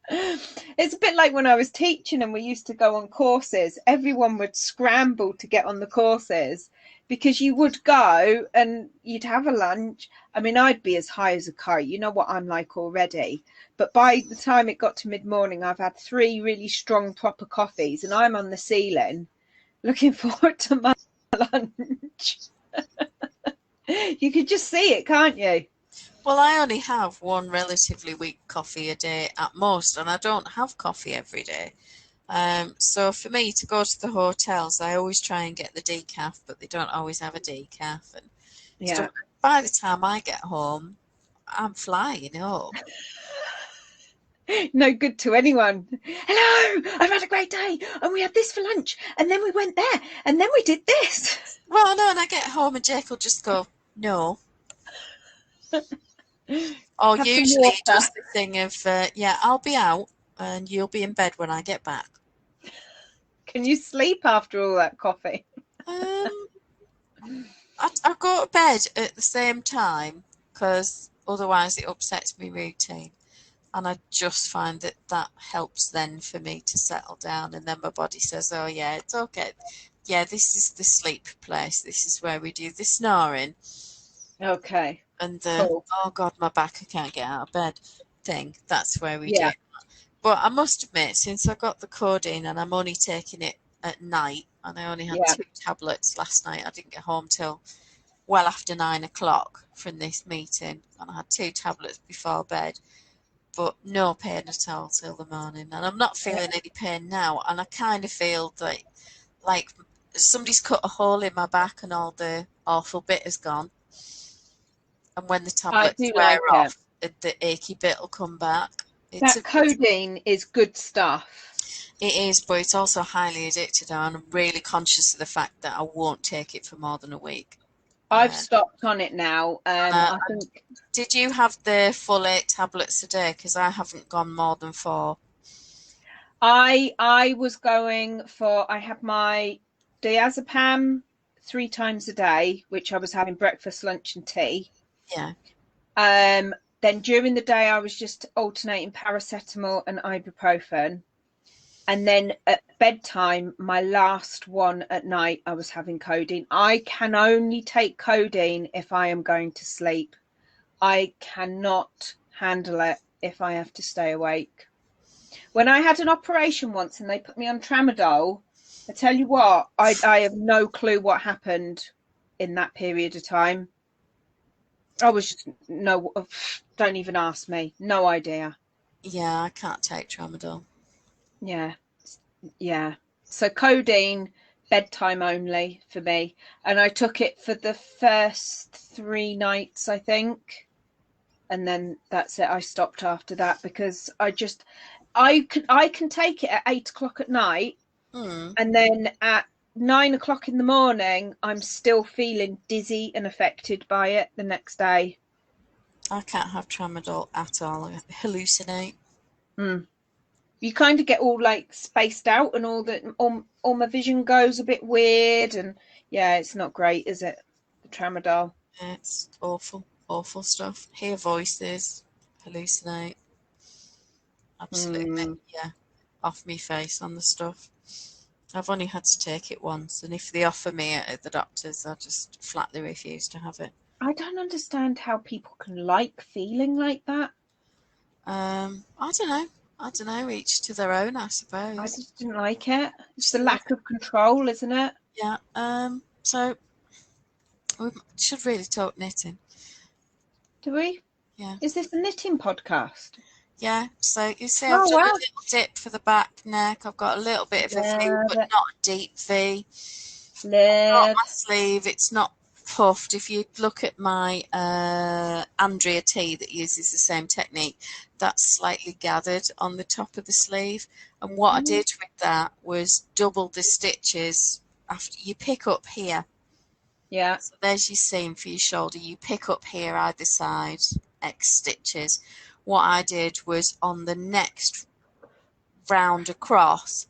It's a bit like when I was teaching and we used to go on courses. Everyone would scramble to get on the courses because you would go and you'd have a lunch. I mean, I'd be as high as a kite. You know what I'm like already. But by the time it got to mid-morning, I've had 3 really strong proper coffees and I'm on the ceiling looking forward to my lunch. You could just see it, can't you? Well, I only have one relatively weak coffee a day at most, and I don't have coffee every day. So for me to go to the hotels, I always try and get the decaf, but they don't always have a decaf. And Yeah. stuff. By the time I get home, I'm flying up. No good to anyone. Hello, I've had a great day, and we had this for lunch, and then we went there, and then we did this. Well, no, and I get home and Jake will just go, no. Or Have some usually he water. does the thing of, yeah, I'll be out and you'll be in bed when I get back. Can you sleep after all that coffee? Um, I go to bed at the same time because otherwise it upsets my routine. And I just find that that helps then for me to settle down. And then my body says, oh, yeah, it's okay. Yeah, this is the sleep place. This is where we do the snoring. Okay. And Cool. oh God, my back, I can't get out of bed thing. That's where we do Yeah. it. But I must admit, since I got the codeine and I'm only taking it at night, and I only had Yeah. 2 tablets last night, I didn't get home till well after 9 o'clock from this meeting, and I had 2 tablets before bed, but no pain at all till the morning. And I'm not feeling any pain now, and I kind of feel like somebody's cut a hole in my back and all the awful bit is gone. And when the I tablets do wear like it. off, the achy bit will come back. That codeine is good stuff. It is, but it's also highly addictive, and I'm really conscious of the fact that I won't take it for more than a week. I've stopped on it now. I think. Did you have the full 8 tablets a day? Because I haven't gone more than 4. I was going for. I had my diazepam 3 times a day, which I was having breakfast, lunch, and tea. Yeah. Then during the day, I was just alternating paracetamol and ibuprofen. And then at bedtime, my last one at night, I was having codeine. I can only take codeine if I am going to sleep. I cannot handle it if I have to stay awake. When I had an operation once and they put me on tramadol, I tell you what, I have no clue what happened in that period of time. I was just, no, don't even ask me. No idea. Yeah, I can't take tramadol. Yeah. Yeah. So codeine, bedtime only for me. And I took it for the first 3 nights, I think. And then that's it. I stopped after that because I can take it at 8 o'clock at night. And then at 9 o'clock in the morning, I'm still feeling dizzy and affected by it the next day. I can't have tramadol at all. I hallucinate. You kind of get all like spaced out and all my vision goes a bit weird, and yeah, it's not great, is it? The tramadol. It's awful, awful stuff. Hear voices, hallucinate. Absolutely, yeah. Off me face on the stuff. I've only had to take it once, and if they offer me it at the doctor's, I just flatly refuse to have it. I don't understand how people can like feeling like that. I don't know. I don't know. Each to their own, I suppose. I just didn't like it. It's the lack of control, isn't it? Yeah. So we should really talk knitting. Do we? Yeah. Is this a knitting podcast? Yeah. So you see, I've done a little dip for the back neck. I've got a little bit of a V, but not a deep V. Got my sleeve. It's not puffed. If you look at my Andrea T that uses the same technique, that's slightly gathered on the top of the sleeve. And what I did with that was double the stitches after you pick up here. Yeah. So there's your seam for your shoulder. You pick up here either side, X stitches. What I did was on the next round across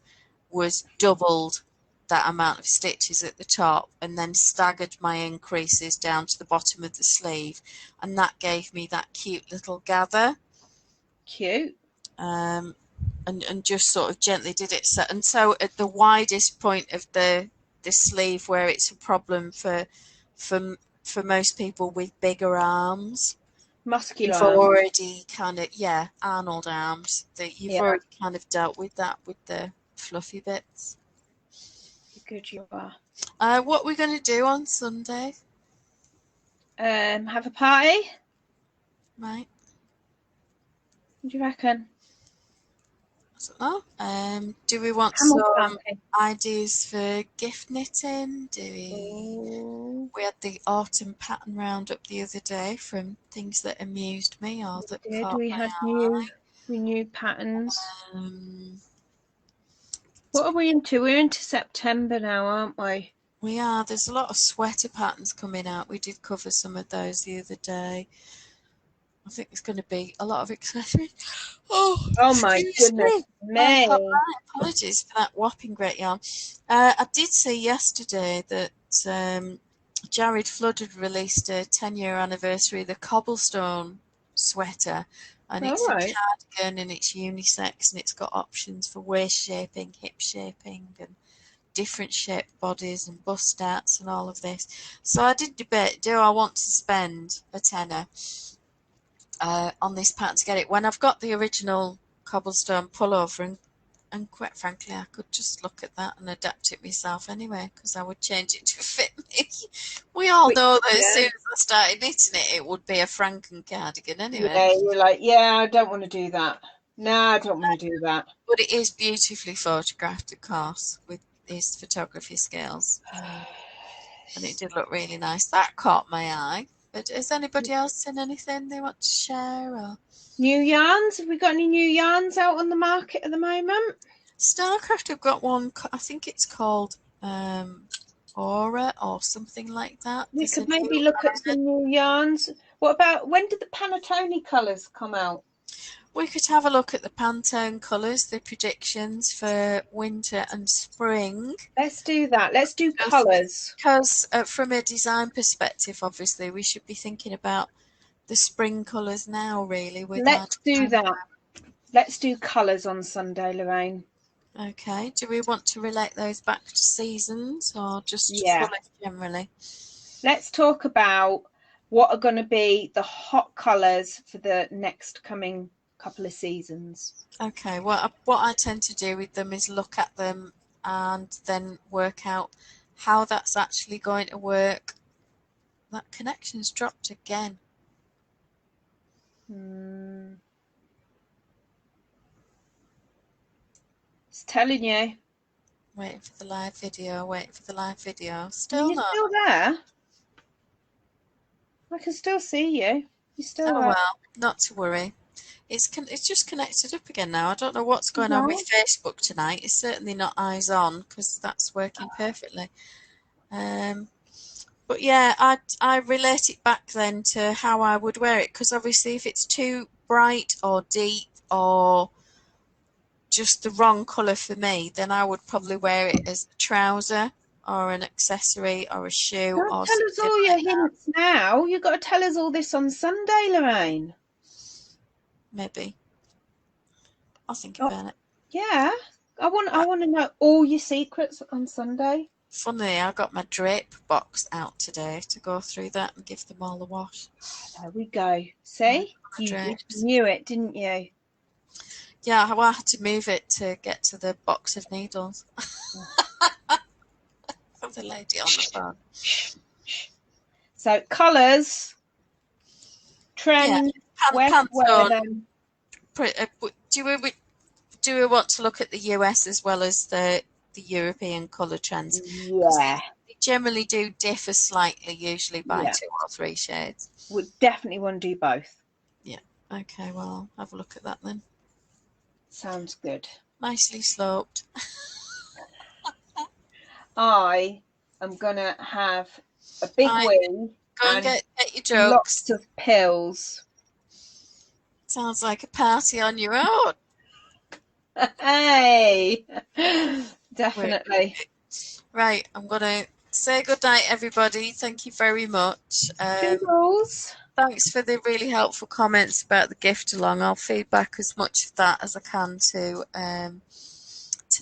was doubled that amount of stitches at the top and then staggered my increases down to the bottom of the sleeve, and that gave me that cute little gather. Cute. and just sort of gently did it. So, and so at the widest point of the sleeve, where it's a problem for most people with bigger arms, Muscular you've arms. already kind of, yeah, Arnold arms, that you've Yeah. already kind of dealt with that with the fluffy bits. Good you are. What are we going to do on Sunday? Have a party? Right. What do you reckon? I don't know. Do we want Camel some party. ideas for gift knitting? Ooh. We had the autumn pattern roundup the other day from things that amused me or that caught We my had eye. new patterns. Um, What are we into? We're into September now, aren't we? we are. There's a lot of sweater patterns coming out. We did cover some of those the other day. I think it's going to be a lot of accessories. Oh my goodness me. Apologies for that whopping great yarn. I did see yesterday that Jared Flood had released a 10-year anniversary of the cobblestone sweater, and it's a cardigan and it's unisex and it's got options for waist shaping, hip shaping, and different shaped bodies and bust outs and all of this. So I did debate, do I want to spend a tenner on this pattern to get it when I've got the original cobblestone pullover, and quite frankly I could just look at that and adapt it myself anyway, because I would change it to fit me. We all know that as soon as I started knitting it, it would be a Franken cardigan anyway. Yeah, you're like, yeah, I don't want to do that. No, I don't want to do that. But it is beautifully photographed, of course, with his photography skills, and it did look really nice. That caught my eye. But has anybody else seen anything they want to share? Or new yarns? Have we got any new yarns out on the market at the moment? Stylecraft have got one, I think it's called Aura or something like that. We could maybe look at some new yarns. What about, when did the Panettone colours come out? We could have a look at the Pantone colours, the predictions for winter and spring. Let's do that. Let's do colours. Because from a design perspective, obviously, we should be thinking about the spring colours now, really. Let's do that. Let's do colours on Sunday, Loraine. Okay. Do we want to relate those back to seasons or just generally? Let's talk about what are going to be the hot colours for the next coming couple of seasons. Okay. Well, what I tend to do with them is look at them and then work out how that's actually going to work. That connection's dropped again. It's telling you. Waiting for the live video. Still not. Still there? I can still see you. You're still there. Well, not to worry. It's just connected up again now. I don't know what's going on with Facebook tonight. It's certainly not eyes on, because that's working perfectly. But yeah, I relate it back then to how I would wear it, because obviously if it's too bright or deep or just the wrong colour for me, then I would probably wear it as a trouser or an accessory or a shoe. Don't tell us all your hints now. You've got to tell us all this on Sunday, Loraine. Maybe. I'll think about it. Yeah. I want to know all your secrets on Sunday. Funny, I got my drape box out today to go through that and give them all a wash. There we go. See? You just knew it, didn't you? Yeah, well, I had to move it to get to the box of needles. The lady on the phone. So colours, trend, where them. Do we want to look at the US as well as the European colour trends? Yeah. They generally do differ slightly, usually by 2 or 3 shades. We definitely want to do both. Yeah. Okay, well, I'll have a look at that then. Sounds good. Nicely sloped. I am going to have a big wee. Go and get your jokes. Lots of pills. Sounds like a party on your own. Hey! Definitely. Right, I'm going to say good night, everybody. Thank you very much. Toodles. Thanks for the really helpful comments about the gift along. I'll feed back as much of that as I can to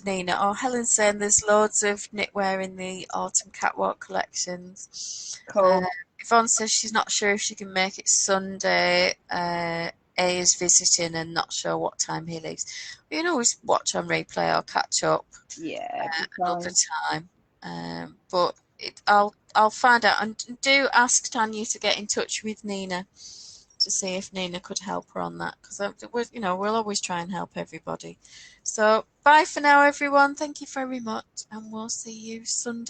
Nina. Oh, Helen's saying there's loads of knitwear in the autumn catwalk collections. Cool. Yvonne says she's not sure if she can make it Sunday. A is visiting and not sure what time he leaves. You can always watch on replay or catch up Yeah. another time. But I'll find out, and do ask Tanya to get in touch with Nina to see if Nina could help her on that, because we'll always try and help everybody. So bye for now, everyone. Thank you very much, and we'll see you Sunday.